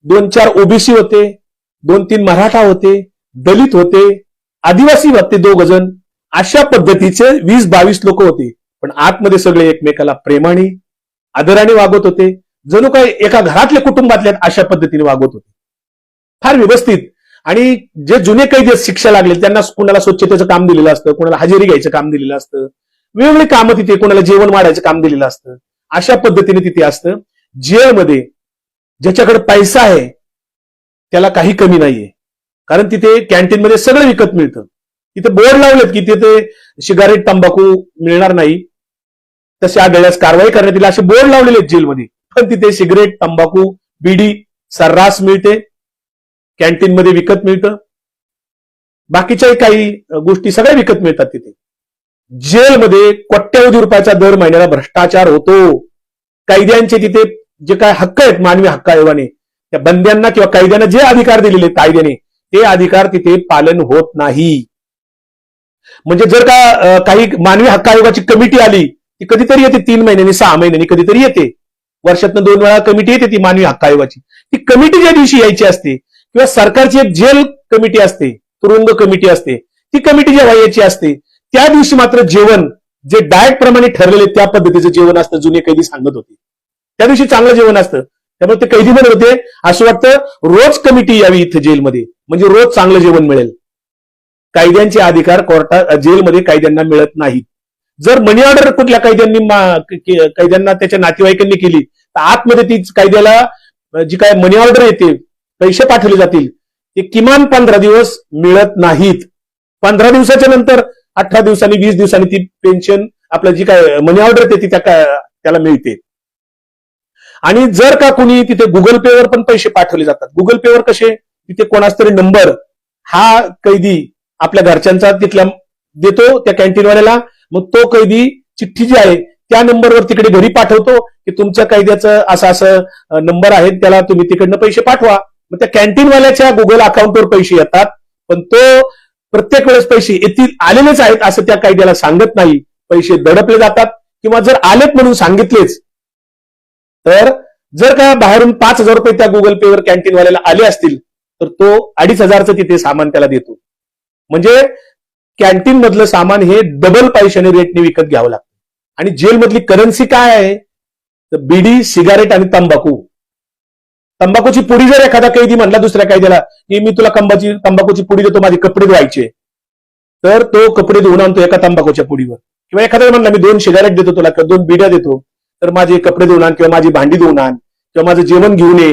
2-4 ओबीसी होते, 2-3 मराठा होते, दलित होते, आदिवासी होते 2 जण. अशा पद्धतीचे 20-22 लोक होते. पण आतमध्ये सगळे एकमेकाला प्रेमाने आदराने वागत होते, जणू काय एका घरातल्या कुटुंबातल्या अशा पद्धतीने वागत होते, फार व्यवस्थित. आणि जे जुने कैदी शिक्षा लागले त्यांना कुणाला स्वच्छतेचं काम दिलेलं असतं, कुणाला हजेरी घ्यायचं काम दिलेलं असतं, वेगवेगळी कामं तिथे, कुणाला जेवण वाढायचं काम दिलेलं असतं. अशा पद्धतीने तिथे असतं. जेलमध्ये ज्याच्याकडे पैसा आहे त्याला काही कमी नाहीये, कारण तिथे कॅन्टीनमध्ये सगळं विकत मिळतं. तिथे बोर्ड लावलेत की तिथे सिगारेट तंबाखू मिळणार नाही, तसे आढळल्यास कारवाई करण्यात येईल असे बोर्ड लावलेले आहेत जेलमध्ये. पण तिथे सिगरेट, तंबाखू, बिडी सर्रास मिळते, कॅन्टीनमध्ये विकत मिळतं. बाकीच्याही काही गोष्टी सगळ्या विकत मिळतात तिथे. जेलमध्ये कोट्यवधी रुपयाचा दर महिन्याला भ्रष्टाचार होतो. कैद्यांचे तिथे जे काय हक्क आहेत मानवी हक्क आयोगाने, त्या बंद्यांना किंवा कैद्यांना जे अधिकार दिलेले आहेत कायद्याने, ते अधिकार तिथे पालन होत नाही. म्हणजे जर का काही मानवी हक्क आयोगाची कमिटी आली, ती कधीतरी येते 3 महिन्यांनी 6 महिन्यांनी कधीतरी येते, वर्षातनं 2 वेळा कमिटी येते ती मानवी हक्क आयोगाची. ती कमिटी ज्या दिवशी यायची असते, किंवा सरकारची एक जेल कमिटी असते, तुरुंग कमिटी असते, ती कमिटी जेव्हा याची असते त्या दिवशी मात्र जेवण जे डाएट प्रमाणे ठरलेले त्या पद्धतीचं जेवण असतं, जुने कैदी सांगत होते. त्या दिवशी चांगलं जेवण असतं. त्यामुळे ते कैदी म्हणत होते असं वाटतं रोज कमिटी यावी इथं जेलमध्ये, म्हणजे रोज चांगलं जेवण मिळेल. कायद्यांचे अधिकार कोर्टात जेलमध्ये कायद्यांना मिळत नाहीत. जर मनी ऑर्डर कुठल्या कैद्यांना त्याच्या नातेवाईकांनी केली तर आतमध्ये ती कायद्याला जी काय मनी ऑर्डर येते, पैसे पाठवले जातील, ते किमान 15 दिवस मिळत नाहीत. 15 दिवसाच्या नंतर 18 दिवसांनी 20 दिवसांनी ती पेन्शन आपलं जी काय मनी ऑर्डर येते ती त्याला मिळते. आणि जर का कुणी तिथे गुगल पेवर पण पैसे पाठवले जातात. गुगल पेवर कसे, तिथे कोणाच तरी नंबर हा कैदी आपल्या घरच्यांचा तिथल्या देतो त्या कॅन्टीनवाल्याला, मग तो कैदी चिठ्ठी जी आहे त्या नंबरवर तिकडे घरी पाठवतो की तुमच्या कैद्याचं असं असं नंबर आहे, त्याला तुम्ही तिकडनं पैसे पाठवा. मग त्या कॅन्टीनवाल्याच्या गुगल अकाउंटवर पैसे येतात, पण तो प्रत्येक वेळेस पैसे येतील आलेलेच आहेत असं त्या कायद्याला सांगत नाही. पैसे दडपले जातात, किंवा जर आलेत म्हणून सांगितलेच तर जर का बाहेरून 5,000 रुपये त्या गुगल पेवर कॅन्टीनवाल्याला आले असतील तर तो 2,500चं तिथे सामान त्याला देतो. म्हणजे कॅन्टीन मधलं सामान हे डबल पैशाने रेटने विकत घ्यावं लागतं. आणि जेलमधली करन्सी काय आहे तर बीडी, सिगारेट आणि तंबाखू. तंबाखूची पुडी जर एखादा कैदी म्हणला दुसऱ्या कैद्याला की मी तुला तंबाखूची पुडी देतो, माझे कपडे धुवायचे, तर तो कपडे धुवून आणतो एका तंबाखूच्या पुडीवर. किंवा एखादा म्हणला मी 2 सिगारेट देतो तुला किंवा 2 बिड्या देतो, तर माझे कपडे धुवून आण किंवा माझी भांडी धुवून आण किंवा माझं जेवण घेऊन ये.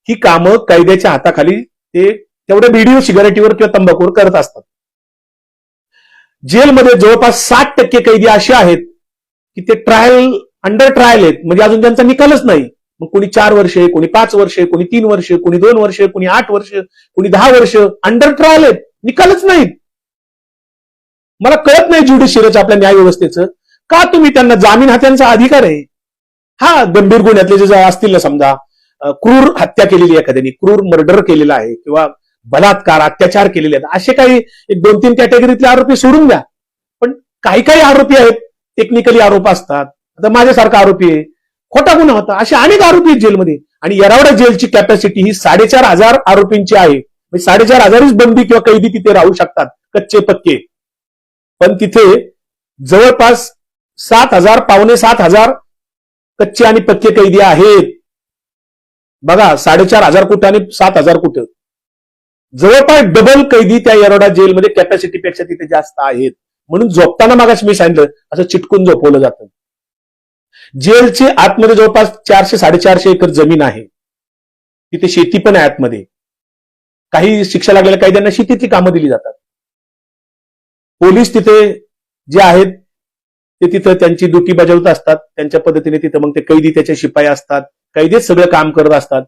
ही कामं कायद्याच्या हाताखाली ते तेवढ्या बिडीवर, सिगारेटीवर किंवा तंबाखूवर करत असतात. जेलमध्ये जवळपास 60% कैदी असे आहेत की ते अंडर ट्रायल आहेत, म्हणजे अजून त्यांचा निकालच नाही. मग कोणी 4 वर्षे, कोणी 5 वर्षे, कोणी 3 वर्षे, कोणी 2 वर्षे, कोणी 8 वर्ष, कोणी 10 वर्ष अंडर ट्रायल आहेत, निकालच नाहीत. मला कळत नाही ज्युडिशियरीचं, आपल्या न्याय व्यवस्थेचं, का तुम्ही त्यांना जामीन, हा त्यांचा अधिकार आहे. हा गंभीर गुन्ह्यातले जे असतील ना, समजा क्रूर हत्या केलेली एखाद्याने, क्रूर मर्डर केलेला आहे किंवा बलात्कार, अत्याचार केलेले आहेत, असे काही 1-2-3 कॅटेगरीतले आरोपी सोडून द्या. पण काही आरोपी आहेत टेक्निकली आरोप असतात. आता माझ्यासारखा आरोपी आहे, खोटा गुन्हा होता, असे अनेक आरोपी आहेत जेलमध्ये. आणि येरवडा जेलची कॅपॅसिटी ही 4,500 आरोपींची आहे. 4,500च बंदी किंवा कैदी तिथे राहू शकतात, कच्चे पक्के. पण तिथे जवळपास 7,000, पावणे 7,000 कच्चे आणि पक्के कैदी आहेत. बघा, 4,500 कुठं आणि 7,000 कुठं, जवळपास डबल कैदी त्या येरवडा जेलमध्ये कॅपॅसिटीपेक्षा तिथे जास्त आहेत. म्हणून झोपताना मागास मी सांगितलं असं चिटकून झोपवलं जातं. जेलचे आतमध्ये जवळपास 400-450 एकर जमीन आहे. तिथे शेती पण आहे आतमध्ये. काही शिक्षा लागलेल्या कैद्यांना शेतीची कामं दिली जातात. पोलीस तिथे जे आहेत ते तिथं त्यांची ड्युटी बजावत असतात त्यांच्या पद्धतीने. तिथं मग ते कैदी त्याचे शिपाई असतात, कैदीच सगळं काम करत असतात.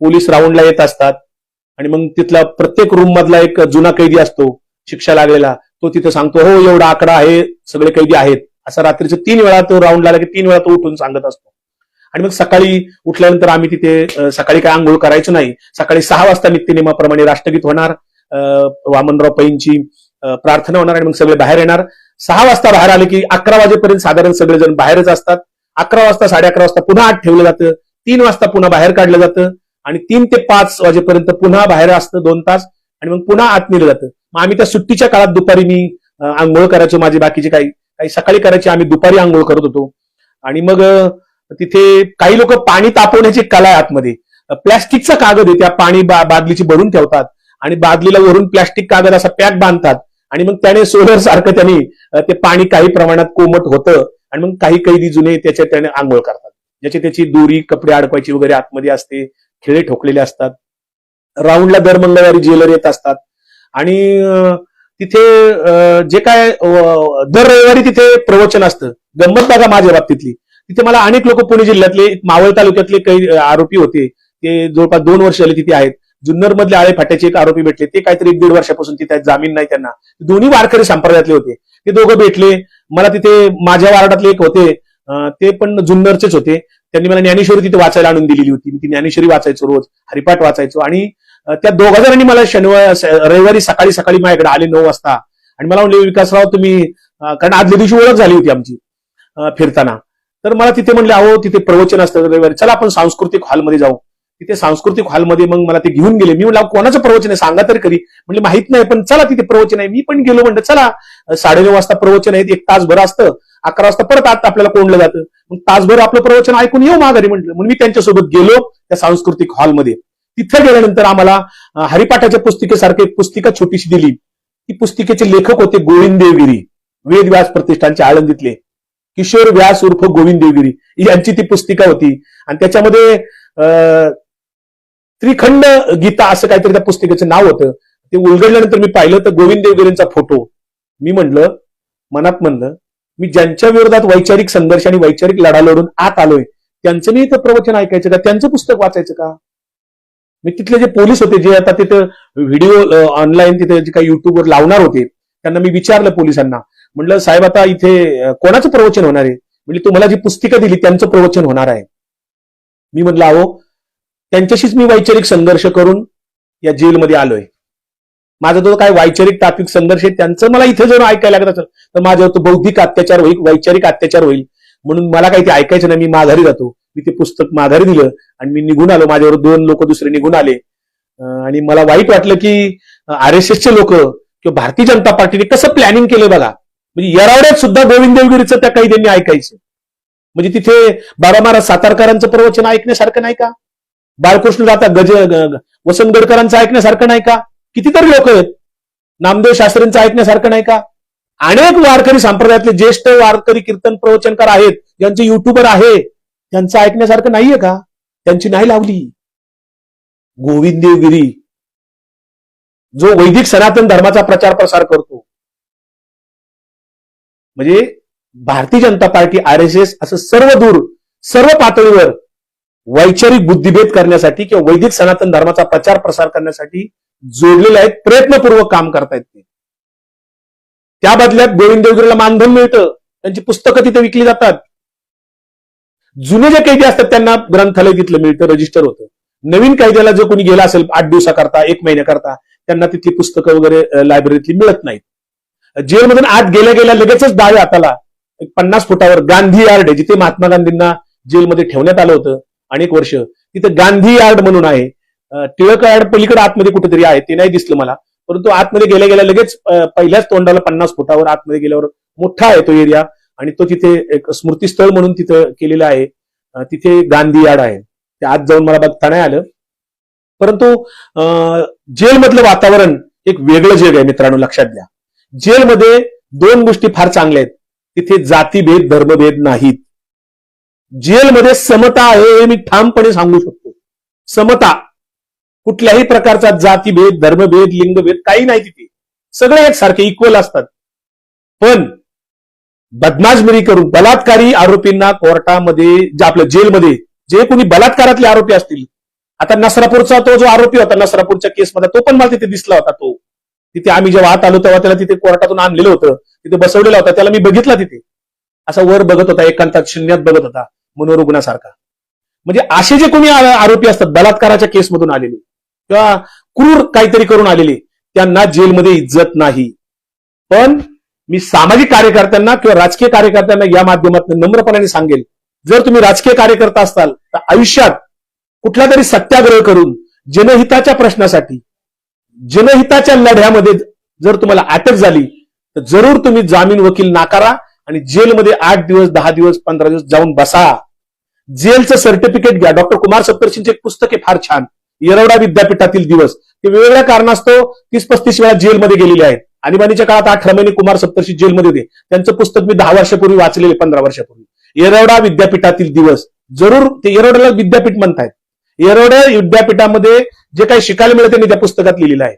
पोलीस राऊंडला येत असतात आणि मग तिथला प्रत्येक रूम मधला एक जुना कैदी असतो शिक्षा लागलेला, तो तिथं सांगतो हो एवढा आकडा आहे, सगळे कैदी आहेत, असं रात्रीचं 3 वेळा तो राऊंडला आला की 3 वेळा तो उठून सांगत असतो. आणि मग सकाळी उठल्यानंतर आम्ही तिथे सकाळी काय आंघोळ करायचो नाही. सकाळी 6 वाजता नित्यनेमाप्रमाणे राष्ट्रगीत होणार, वामनराव पैंची प्रार्थना होणार आणि मग सगळे बाहेर येणार. 6 वाजता बाहेर आले की 11 वाजेपर्यंत साधारण सगळेजण बाहेरच असतात. 11 वाजता 11:30 वाजता पुन्हा आत ठेवलं जातं. 3 वाजता पुन्हा बाहेर काढलं जातं आणि 3 ते 5 वाजेपर्यंत पुन्हा बाहेर असतं 2 तास आणि मग पुन्हा आत नेलं जातं. मग आम्ही त्या सुट्टीच्या काळात दुपारी मी आंघोळ करायचो, माझे बाकीचे काही सकाळी करायचे, आम्ही दुपारी आंघोळ करत होतो. आणि मग तिथे काही लोक पाणी तापवण्याची कला आहे आतमध्ये. प्लॅस्टिकचा कागद आहे त्या पाणी बादलीची भरून ठेवतात आणि बादलीला वरून प्लॅस्टिक कागद असा पॅक बांधतात आणि मग त्याने सोलर सारखं त्यांनी ते पाणी काही प्रमाणात कोमट होतं आणि मग काही कैदी जुने त्याने आंघोळ करतात, ज्याची त्याची दोरी, कपडे अडकवायची वगैरे आतमध्ये असते, खिळे ठोकलेले असतात. राऊंडला दर मंगळवारी जेलर येत असतात आणि तिथे जे काय दर रविवारी तिथे प्रवचन असतं. गंमत बघा माझ्या बाबतीतली, तिथे मला अनेक लोक पुणे जिल्ह्यातले, मावळ तालुक्यातले काही आरोपी होते, ते जवळपास 2 वर्ष झाले तिथे आहेत. जुन्नर मधले आळे फाट्याचे एक आरोपी भेटले, ते काहीतरी 1-1.5 वर्षापासून तिथे जामीन नाही त्यांना. दोन्ही वारकरी संप्रदायातले होते, ते दोघं भेटले मला. तिथे माझ्या वार्डातले एक होते, ते पण जुन्नरचेच होते. त्यांनी मला ज्ञानेश्वरी तिथे वाचायला आणून दिलेली होती. मी ती ज्ञानेश्वरी वाचायचो, रोज हरिपाठ वाचायचो. आणि त्या 2 जणांनी मला रविवारी सकाळी माझ्याकडे आले 9 वाजता आणि मला म्हणले विकासराव तुम्ही, कारण आदल्या दिवशी ओळख झाली होती आमची फिरताना, तर मला तिथे म्हणले अहो तिथे प्रवचन असतं रविवारी, चला आपण सांस्कृतिक हॉलमध्ये जाऊ. तिथे सांस्कृतिक हॉलमध्ये मग मला ते घेऊन गेले. मी म्हणलं कोणाचं प्रवचन आहे सांगा तरी कधी. म्हणजे माहित नाही पण चला तिथे प्रवचन आहे. मी पण गेलो, म्हणलं चला 9:30 वाजता प्रवचन आहे, 1 तासभर असतं, 11 वाजता परत आता आपल्याला कोंडलं जातं, मग तासभर आपलं प्रवचन ऐकून येऊ माघारी म्हटलं. म्हणून मी त्यांच्यासोबत गेलो त्या सांस्कृतिक हॉलमध्ये. तिथे गेल्यानंतर आम्हाला हरिपाठाच्या पुस्तिकेसारखी एक पुस्तिका छोटीशी दिली. ती पुस्तिकेचे लेखक होते गोविंद देवगिरी, वेद व्यास प्रतिष्ठानचे आळंदीतले किशोर व्यास उर्फ गोविंद देवगिरी यांची ती पुस्तिका होती. आणि त्याच्यामध्ये त्रिखंड गीता असं काहीतरी त्या पुस्तिकेचं नाव होतं. ते उलगडल्यानंतर मी पाहिलं तर गोविंद देवगिरींचा फोटो. मी मनात म्हणलं मी ज्यांच्या विरोधात वैचारिक संघर्ष आणि वैचारिक लढा लढून आत आलोय त्यांचं मी इथं प्रवचन ऐकायचं का, त्यांचं पुस्तक वाचायचं का. मी तिथले जे पोलीस होते जे आता तिथं व्हिडिओ ऑनलाईन तिथे जे काही युट्यूबवर लावणार होते त्यांना मी विचारलं पोलिसांना, म्हटलं साहेब आता इथे कोणाचं प्रवचन होणार आहे. म्हणजे तुम्हाला जी पुस्तिका दिली त्यांचं प्रवचन होणार आहे. मी म्हटलं अहो त्यांच्याशीच मी वैचारिक संघर्ष करून या जेलमध्ये आलोय. माझा तो काय वैचारिक तात्विक संघर्ष आहे त्यांचं मला इथे जर ऐकायला लागत असेल तर माझ्यावर तो बौद्धिक अत्याचार होईल, वैचारिक अत्याचार होईल. म्हणून मला काही ते ऐकायचं नाही. मी माघारी जातो. मी ते पुस्तक माघारी दिलं आणि मी निघून आलो. माझ्यावर 2 लोक दुसरे निघून आले. आणि मला वाईट वाटलं की RSSचे लोक किंवा भारतीय जनता पार्टीने कसं प्लॅनिंग केलं बघा. म्हणजे येरावड्यात सुद्धा गोविंद देवगिरीचं त्या कैद्यांनी ऐकायचं. म्हणजे तिथे बारामारा सातारकरांचं प्रवचन ऐकण्यासारखं नाही का, बाळकृष्ण जाता वसंत गडकरांचं ऐकण्यासारखं नाही का, कितीतरी लोक आहेत, नामदेव शास्त्रींचं ऐकण्यासारखं नाही का. अनेक वारकरी संप्रदायातले ज्येष्ठ वारकरी कीर्तन प्रवचनकार आहेत ज्यांचे युट्यूबर आहे, त्यांचं ऐकण्यासारखं नाहीये का, त्यांची नाही लावली. गोविंद देवगिरी जो वैदिक सनातन धर्माचा प्रचार प्रसार करतो, म्हणजे भारतीय जनता पार्टी RSS असं सर्व दूर सर्व पातळीवर वैचारिक बुद्धिभेद करण्यासाठी किंवा वैदिक सनातन धर्माचा प्रचार प्रसार करण्यासाठी जोडलेले आहेत, प्रयत्नपूर्वक काम करतायत ते. त्या बदल्यात गोविंद देवगिरीला मानधन मिळतं, त्यांची पुस्तकं तिथे विकली जातात. जुने जे कैदी असतात त्यांना ग्रंथालय तिथलं मिळतं, रजिस्टर होतं. नवीन कैद्याला जर कोणी गेला असेल 8 दिवसाकरता 1 महिन्याकरता त्यांना तिथली पुस्तकं वगैरे लायब्ररीतली मिळत नाहीत. जेलमधून आत गेल्या गेल्या लगेचच डाव्या हाताला 50 फुटावर गांधी यार्ड आहे, जिथे महात्मा गांधींना जेलमध्ये ठेवण्यात आलं होतं अनेक वर्ष. तिथे गांधी यार्ड म्हणून आहे. टिळक यार्ड पलीकडे आतमध्ये कुठेतरी आहे, ते नाही दिसलं मला. परंतु आतमध्ये गेल्या गेल्या लगेच पहिल्याच तोंडाला 50 फुटावर आतमध्ये गेल्यावर मोठा आहे तो एरिया आणि तो तिथे एक स्मृतीस्थळ म्हणून तिथं केलेलं आहे. तिथे गांधी यार्ड आहे. ते आत जाऊन मला बघता नाही आलं. परंतु जेलमधलं वातावरण एक वेगळं जग आहे मित्रांनो, लक्षात घ्या. जेलमध्ये 2 गोष्टी फार चांगल्या आहेत. तिथे जातीभेद धर्मभेद नाहीत. जेलमध्ये समता आहे हे मी ठामपणे सांगू शकतो. समता, कुठल्याही प्रकारचा जातीभेद धर्मभेद लिंगभेद काही नाही तिथे. सगळे एकसारखे इक्वल असतात. पण बदमाशगिरी करून बलात्कारी आरोपींना कोर्टामध्ये आपल्या जेलमध्ये जे कोणी बलात्कारातले आरोपी असतील, आता नसरापूरचा तो जो आरोपी होता नसरापूरच्या केसमध्ये तो पण मला तिथे दिसला होता. तो तिथे आम्ही जेव्हा आत आलो तेव्हा त्याला तिथे कोर्टातून आणलेलं होतं, तिथे बसवलेला होता. त्याला मी बघितला तिथे असा वर बघत होता, एकांतात शून्यात बघत होता मनोरुग्णासारखा. म्हणजे असे जे कोणी आरोपी असतात बलात्काराच्या केसमधून आलेले किंवा क्रूर काहीतरी करून आलेले, त्यांना जेलमध्ये इज्जत नाही. पण मी सामाजिक कार्यकर्त्यांना किंवा राजकीय कार्यकर्त्यांना या माध्यमातून नम्रपणाने सांगेल, जर तुम्ही राजकीय कार्यकर्ता असाल तर आयुष्यात कुठला तरी सत्याग्रह करून जनहिताच्या प्रश्नासाठी जनहिताच्या लढ्यामध्ये जर तुम्हाला अटक झाली तर जरूर तुम्ही जामीन वकील नाकारा आणि जेलमध्ये 8 दिवस 10 दिवस 15 दिवस जाऊन बसा. जेलचं सर्टिफिकेट घ्या. डॉक्टर कुमार सप्तर्षींचे एक पुस्तक आहे फार छान, येरवडा विद्यापीठातील दिवस. ते वेगवेगळ्या कारणास्तव 30-35 वेळा जेलमध्ये गेलेले आहेत. आणीबाणीच्या काळात 18 महिने कुमार सप्तर्षी जेलमध्ये होते. त्यांचं पुस्तक मी 10 वर्षापूर्वी वाचलेले, 15 वर्षापूर्वी. येरवडा विद्यापीठातील दिवस. जरूर ते येरवड्याला विद्यापीठ म्हणतायत. येरवडा विद्यापीठामध्ये जे काही शिकायला मिळतं त्यांनी त्या पुस्तकात लिहिलेलं आहे.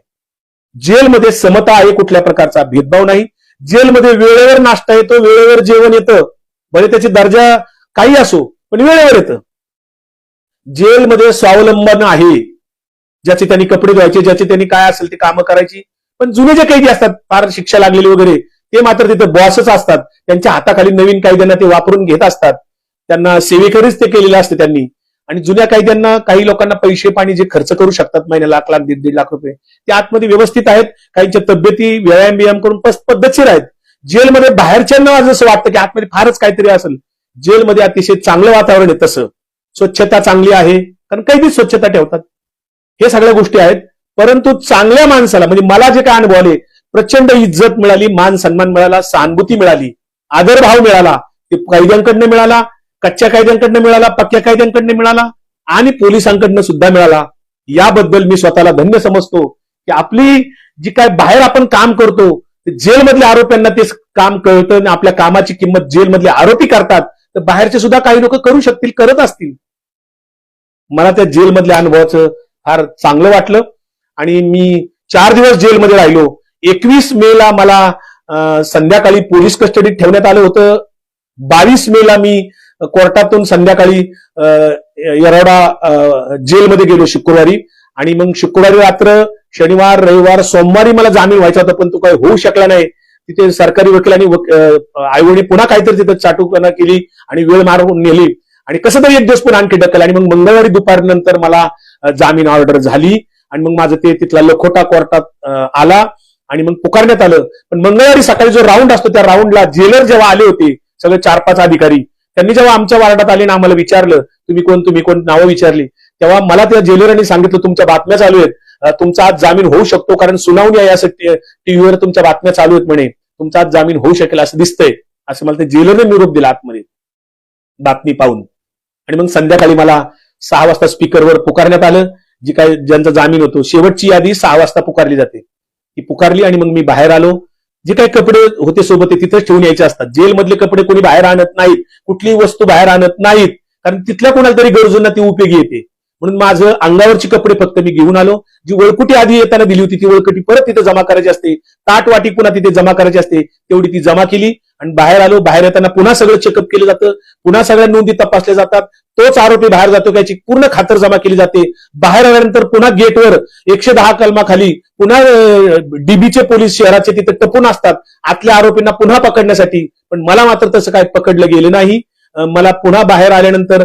जेलमध्ये समता आहे, कुठल्या प्रकारचा भेदभाव नाही. जेलमध्ये वेळेवर नाश्ता येतो, वेळेवर जेवण येतं, भले त्याची दर्जा काही असो पण वेळेवर येतं. जेलमध्ये स्वावलंबन आहे, ज्याचे त्यांनी कपडे धुवायचे, ज्याचे त्यांनी काय असेल ते कामं करायची. पण जुने जे कैदी असतात फार शिक्षा लागलेली वगैरे ते मात्र तिथे बॉसच असतात. त्यांच्या हाताखाली नवीन कैद्यांना ते वापरून घेत असतात. त्यांना सेवेकरीच ते केलेलं असतं त्यांनी. आणि जुन्या कैद्यांना काही लोकांना पैसे पाणी जे खर्च करू शकतात महिन्याला 1,00,000 1.5 लाख रुपये ते आतमध्ये व्यवस्थित आहेत. काहींच्या तब्येती व्यायाम करून पद्धतशीर आहेत. जेलमध्ये बाहेरच्यांना जसं वाटतं की आतमध्ये फारच काहीतरी असेल, जेलमध्ये अतिशय चांगलं वातावरण आहे. तसं स्वच्छता चांगली आहे, कारण कैदी स्वच्छता ठेवतात. हे सगळ्या गोष्टी आहेत. परंतु चांगल्या माणसाला म्हणजे मला जे काय अनुभव आले, प्रचंड इज्जत मिळाली, मान सन्मान मिळाला, सहानुभूती मिळाली, आदरभाव मिळाला. ते कैद्यांकडनं मिळाला, कच्च्या कैद्यांकडनं मिळाला, पक्क्या कैद्यांकडनं मिळाला आणि पोलिसांकडनं सुद्धा मिळाला. याबद्दल मी स्वतःला धन्य समजतो की आपली जी काय बाहेर आपण काम करतो, जेलमधल्या आरोप्यांना ते काम कळतं आणि आपल्या कामाची किंमत जेलमधले आरोपी करतात, तर बाहेरचे सुद्धा काही लोक करू शकतील, करत असतील. मला त्या जेलमधल्या अनुभवाचं फार चांगलं वाटलं आणि मी 4 दिवस जेलमध्ये राहिलो. 21 मेला मला संध्याकाळी पोलीस कस्टडीत ठेवण्यात आलं होतं. 22 मेला मी कोर्टातून संध्याकाळी येरवडा जेलमध्ये गेलो शुक्रवारी. आणि मग शुक्रवारी रात्र, शनिवार, रविवार, सोमवारी मला जामीन व्हायचा होता, पण तो काही होऊ शकला नाही. तिथे सरकारी वकिलांनी आईवडील पुन्हा काहीतरी तिथं चाटुकपणा केली आणि वेळ मारून नेली आणि कसं तरी एक दिवस पण आणखी ढकल आणि मग मंगळवारी दुपारनंतर मला जामीन ऑर्डर झाली आणि मग माझं ते तिथला लखोटा कोर्टात आला आणि मग पुकारण्यात आलं. पण मंगळवारी सकाळी जो राऊंड असतो त्या राऊंडला जेलर जेव्हा आले होते, सगळे 4-5 अधिकारी, त्यांनी जेव्हा आमच्या वार्डात आले ना आम्हाला विचारलं तुम्ही कोण नावं विचारली, तेव्हा मला त्या जेलरांनी सांगितलं तुमच्या बातम्या चालू आहेत, तुमचा आज जामीन होऊ शकतो कारण सुनावणी आहे असं टीव्हीवर तुमच्या बातम्या चालू आहेत म्हणे, तुमचा आज जामीन होऊ शकेल असं दिसतंय, असं मला त्या जेलरने निरोप दिला आतमध्ये बातमी पाहून. आणि मग संध्याकाळी मला 6 वाजता स्पीकरवर पुकारण्यात आलं. जी काय ज्यांचा जामीन होतो, शेवटची यादी 6 वाजता पुकारली जाते, ती पुकारली आणि मग मी बाहेर आलो. जे काही कपडे होते सोबत ते तिथेच ठेवून यायचे असतात. जेलमधले कपडे कोणी बाहेर आणत नाहीत, कुठलीही वस्तू बाहेर आणत नाहीत, कारण तिथल्या कोणाला तरी गरजूंना ती उपयोगी येते. म्हणून माझं अंगावरची कपडे फक्त मी घेऊन आलो. जी वळकुटी आधी येताना दिली होती ती वळकुटी परत तिथे जमा करायची असते, ताटवाटी पुन्हा तिथे जमा करायची असते, तेवढी ती जमा केली आणि बाहेर आलो. बाहेर येताना पुन्हा सगळं चेकअप केलं जातं, पुन्हा सगळ्या नोंदी तपासल्या जातात, तोच आरोपी बाहेर जातो याची पूर्ण खातर जमा केली जाते. बाहेर आल्यानंतर पुन्हा गेटवर 110 कलमाखाली पुन्हा डीबीचे पोलीस शहराचे तिथे टपून असतात आतल्या आरोपींना पुन्हा पकडण्यासाठी. पण मला मात्र तसं काय पकडलं गेलं नाही. मला पुन्हा बाहेर आल्यानंतर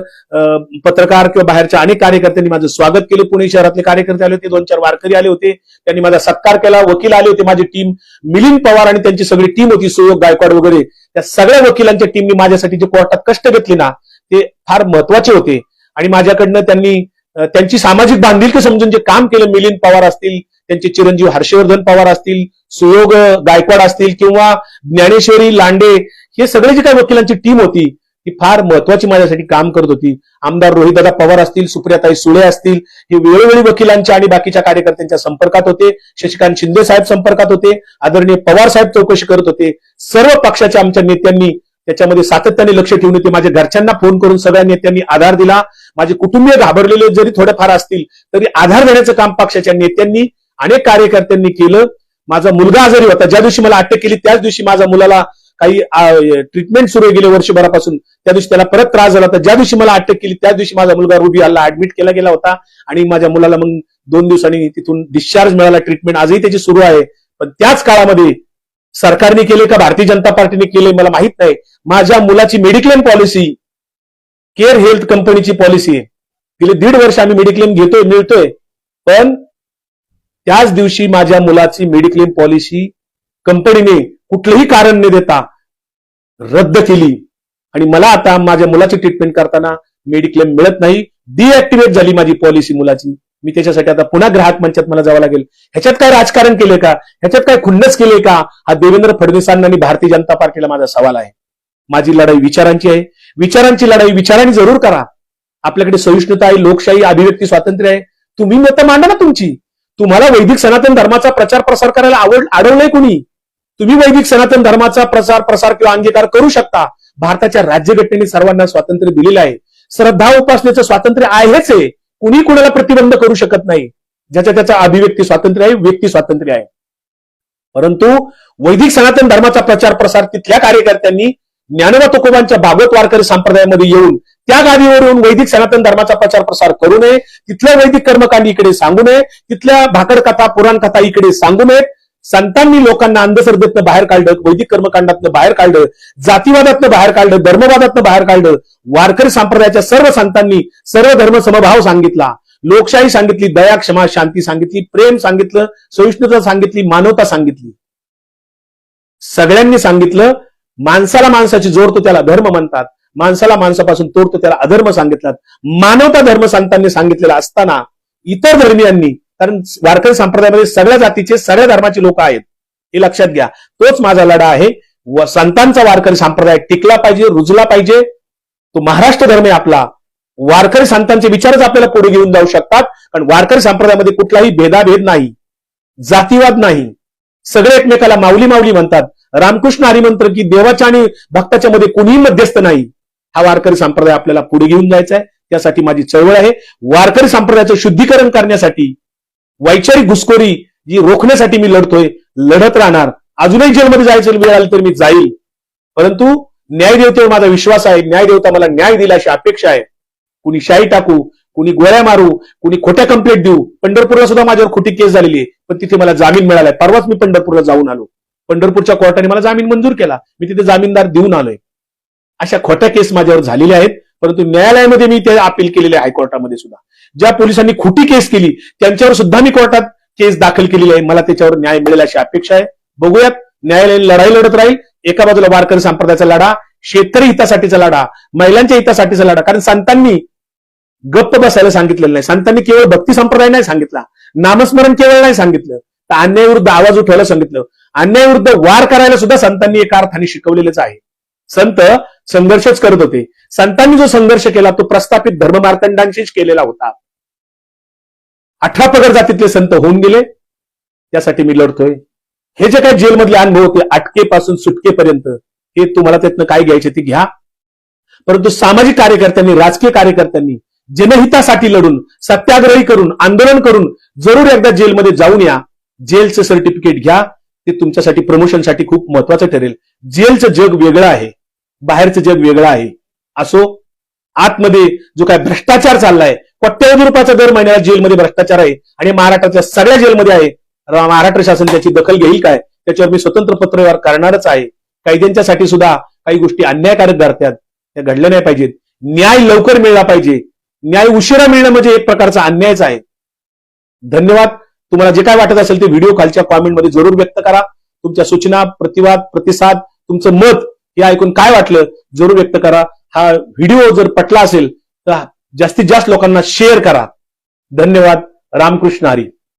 पत्रकार किंवा बाहेरच्या अनेक कार्यकर्त्यांनी माझं स्वागत केलं. पुणे शहरातले कार्यकर्ते आले होते, 2-4 वारकरी आले होते, त्यांनी माझा सत्कार केला. वकील आले होते, माझी टीम, मिलिंद पवार आणि त्यांची सगळी टीम होती, सुयोग गायकवाड वगैरे, त्या सगळ्या वकिलांच्या टीमनी माझ्यासाठी जे कोर्टात कष्ट घेतले ना ते फार महत्वाचे होते. आणि माझ्याकडनं त्यांनी त्यांची सामाजिक बांधिलकी समजून जे काम केलं, मिलिंद पवार असतील, त्यांचे चिरंजीव हर्षवर्धन पवार असतील, सुयोग गायकवाड असतील किंवा ज्ञानेश्वरी लांडे, हे सगळे जे काही वकिलांची टीम होती ती फार महत्वाची माझ्यासाठी काम करत होती. आमदार रोहितदादा पवार असतील, सुप्रियाताई सुळे असतील, हे वेळोवेळी वकिलांच्या आणि बाकीच्या कार्यकर्त्यांच्या संपर्कात होते. शशिकांत शिंदे साहेब संपर्कात होते, आदरणीय पवार साहेब चौकशी करत होते. सर्व पक्षाच्या आमच्या नेत्यांनी त्याच्यामध्ये सातत्याने लक्ष ठेवून होते. माझ्या घरच्यांना फोन करून सगळ्या नेत्यांनी आधार दिला. माझे कुटुंबीय घाबरलेले जरी थोडेफार असतील तरी आधार देण्याचं काम पक्षाच्या नेत्यांनी, अनेक कार्यकर्त्यांनी केलं. माझा मुलगा आजारी होता, ज्या दिवशी मला अटक केली त्याच दिवशी माझ्या मुलाला काही ट्रीटमेंट सुरू गेले वर्षभरापासून, त्या दिवशी त्याला परत त्रास झाला होता. ज्या दिवशी मला अटक केली त्याच दिवशी माझा मुलगा रुबियाला ऍडमिट केला गेला होता आणि माझ्या मुलाला मग 2 दिवसांनी तिथून डिस्चार्ज मिळाला. ट्रीटमेंट आजही त्याची सुरू आहे. पण त्याच काळामध्ये सरकारने केले का भारतीय जनता पार्टीने केले मला माहित नाही, माझ्या मुलाची मेडिक्लेम पॉलिसी केअर हेल्थ कंपनीची पॉलिसी आहे. गेले 1.5 वर्ष आम्ही मेडिक्लेम घेतोय, मिळतोय, पण त्याच दिवशी माझ्या मुलाची मेडिक्लेम पॉलिसी कंपनीने कुठलंही कारण न देता रद्द केली आणि मला आता माझ्या मुलाची ट्रीटमेंट करताना मेडिक्लेम मिळत नाही. डिऍक्टिव्हेट झाली माझी पॉलिसी मुलाची. मी त्याच्यासाठी आता पुन्हा ग्राहक मंचात मला जावं लागेल. ह्याच्यात काय राजकारण केले का, ह्याच्यात काय खुन्नस केले का, हा देवेंद्र फडणवीसांना आणि भारतीय जनता पार्टीला माझा सवाल आहे. माझी लढाई विचारांची आहे. विचारांची लढाई विचारांनी जरूर करा. आपल्याकडे सहिष्णुता आहे, लोकशाही, अभिव्यक्ती स्वातंत्र्य आहे. तुम्ही मतं मांडा ना तुमची. तुम्हाला वैदिक सनातन धर्माचा प्रचार प्रसार करायला अडवलंय कुणी? तुम्ही वैदिक सनातन धर्माचा प्रसार किंवा अंगीकार करू शकता. भारताच्या राज्यघटनेने सर्वांना स्वातंत्र्य दिलेलं आहे. श्रद्धा उपासनेचं स्वातंत्र्य आहेच आहे. कुणी कुणाला प्रतिबंध करू शकत नाही. ज्याच्या त्याचा अभिव्यक्ती स्वातंत्र्य आहे, व्यक्ती स्वातंत्र्य आहे. परंतु वैदिक सनातन धर्माचा प्रचार प्रसार तिथल्या कार्यकर्त्यांनी ज्ञानोबा तुकोबांच्या भागवत वारकरी संप्रदायामध्ये येऊन त्या गादीवर येऊन वैदिक सनातन धर्माचा प्रचार प्रसार करू नये. तिथल्या वैदिक कर्मकांडी इकडे सांगू नये. तिथल्या भाकड कथा, पुराण कथा इकडे सांगू नयेत. संतांनी लोकांना अंधश्रद्धेतनं बाहेर काढलं, वैदिक कर्मकांडातनं बाहेर काढलं, जातीवादातनं बाहेर काढलं, धर्मवादातनं बाहेर काढलं. वारकरी संप्रदायाच्या सर्व संतांनी सर्व धर्म समभाव सांगितला, लोकशाही सांगितली, दया, क्षमा, शांती सांगितली, प्रेम सांगितलं, सहिष्णुता सांगितली, मानवता सांगितली. सगळ्यांनी सांगितलं. माणसाला माणसाची जोड तो त्याला धर्म म्हणतात. माणसाला माणसापासून तोडतो त्याला अधर्म सांगितला. मानवता धर्म संतांनी सांगितलेला असताना इतर धर्मियांनी, कारण वारकरी संप्रदायामध्ये सगळ्या जातीचे सगळ्या धर्माचे लोक आहेत, हे लक्षात घ्या. तोच माझा लढा आहे. संतांचा वारकरी संप्रदाय टिकला पाहिजे, रुजला पाहिजे. तो महाराष्ट्र धर्म आहे आपला. वारकरी संतांचे विचारच आपल्याला पुढे घेऊन जाऊ शकतात. कारण वारकरी संप्रदायामध्ये कुठलाही भेदाभेद नाही, जातीवाद नाही, सगळे एकमेकाला माऊली माऊली म्हणतात. रामकृष्ण हरी मंत्र की देवाच्या आणि भक्ताच्या मध्ये कोणीही मध्यस्थ नाही. हा वारकरी संप्रदाय आपल्याला पुढे घेऊन जायचा आहे. त्यासाठी माझी चळवळ आहे. वारकरी संप्रदायाचं शुद्धीकरण करण्यासाठी, वैचारिक घुसखोरी जी रोखण्यासाठी मी लढतोय, लढत राहणार. अजूनही जेलमध्ये जायचं वेळ आली तर मी जाईल, परंतु न्यायदेवतेवर माझा विश्वास आहे. न्यायदेवता मला न्याय दिला अशी अपेक्षा आहे. कुणी शाई टाकू, कुणी गोळ्या मारू, कुणी खोट्या कंप्लेंट देऊ. पंढरपूरला सुद्धा माझ्यावर खोटी केस झालेली आहे, पण तिथे मला जामीन मिळालाय. परवाच मी पंढरपूरला जाऊन आलो. पंढरपूरच्या कोर्टाने मला जामीन मंजूर केला. मी तिथे जामीनदार देऊन आलोय. अशा खोट्या केस माझ्यावर झालेल्या आहेत, परंतु न्यायालयामध्ये मी ते अपील केलेले आहे. हायकोर्टामध्ये सुद्धा ज्या पोलिसांनी खोटी केस केली त्यांच्यावर सुद्धा मी कोर्टात केस दाखल केलेली आहे. मला त्याच्यावर न्याय मिळेल अशी अपेक्षा आहे. बघूयात. न्यायालयीन लढाई लढत राहील. एका बाजूला वारकरी संप्रदायाचा लढा, शेतकरी हितासाठीचा लढा, महिलांच्या हितासाठीचा लढा. कारण संतांनी गप्प बसायला सांगितलेलं नाही. संतांनी केवळ भक्ती संप्रदाय नाही सांगितला, नामस्मरण केवळ नाही सांगितलं, तर अन्यायाविरुद्ध आवाज उठवायला सांगितलं. अन्यायाविरुद्ध वार करायला सुद्धा संतांनी एका अर्थाने शिकवलेलंच आहे. संत संघर्षच करत होते. संतांनी जो संघर्ष केला तो प्रस्थापित धर्ममार्तंडांशीच केलेला होता. 18 पगड जातीतले संत होऊन गेले. त्यासाठी मी लढतोय. हे जे काही जेलमधले अनुभव होते, अटकेपासून सुटकेपर्यंत, हे तुम्हाला त्यातनं काय घ्यायचे ते घ्या. परंतु सामाजिक कार्यकर्त्यांनी, राजकीय कार्यकर्त्यांनी जनहितासाठी लढून, सत्याग्रही करून, आंदोलन करून जरूर एकदा जेलमध्ये जाऊन या. जेलचं सर्टिफिकेट घ्या. ते तुमच्यासाठी प्रमोशनसाठी खूप महत्वाचं ठरेल. जेलचं जग वेगळं आहे, बाहेरचं जग वेगळं आहे. असो, आतमध्ये जो काय भ्रष्टाचार चाललाय, कोट्यवधी रुपयाचा दर महिन्याला जेलमध्ये भ्रष्टाचार आहे आणि महाराष्ट्रातल्या सगळ्या जेलमध्ये आहे. महाराष्ट्र शासन त्याची दखल घेईल काय, त्याच्यावर मी स्वतंत्र पत्रव्यवहार करणारच आहे. कैद्यांच्यासाठी सुद्धा काही गोष्टी अन्यायकारक घडतात, त्या घडल्या नाही पाहिजेत. न्याय लवकर मिळला पाहिजे. न्याय उशिरा मिळणं म्हणजे एक प्रकारचा अन्यायच आहे. धन्यवाद. तुम्हाला जे काय वाटत असेल ते व्हिडिओ खालच्या कॉमेंटमध्ये जरूर व्यक्त करा. तुमच्या सूचना, प्रतिसाद, तुमचं मत हे ऐकून काय वाटलं जरूर व्यक्त करा. हा व्हिडिओ जर पटला असेल तर जास्तीत जास्त लोकांना शेअर करा. धन्यवाद. रामकृष्ण हरी.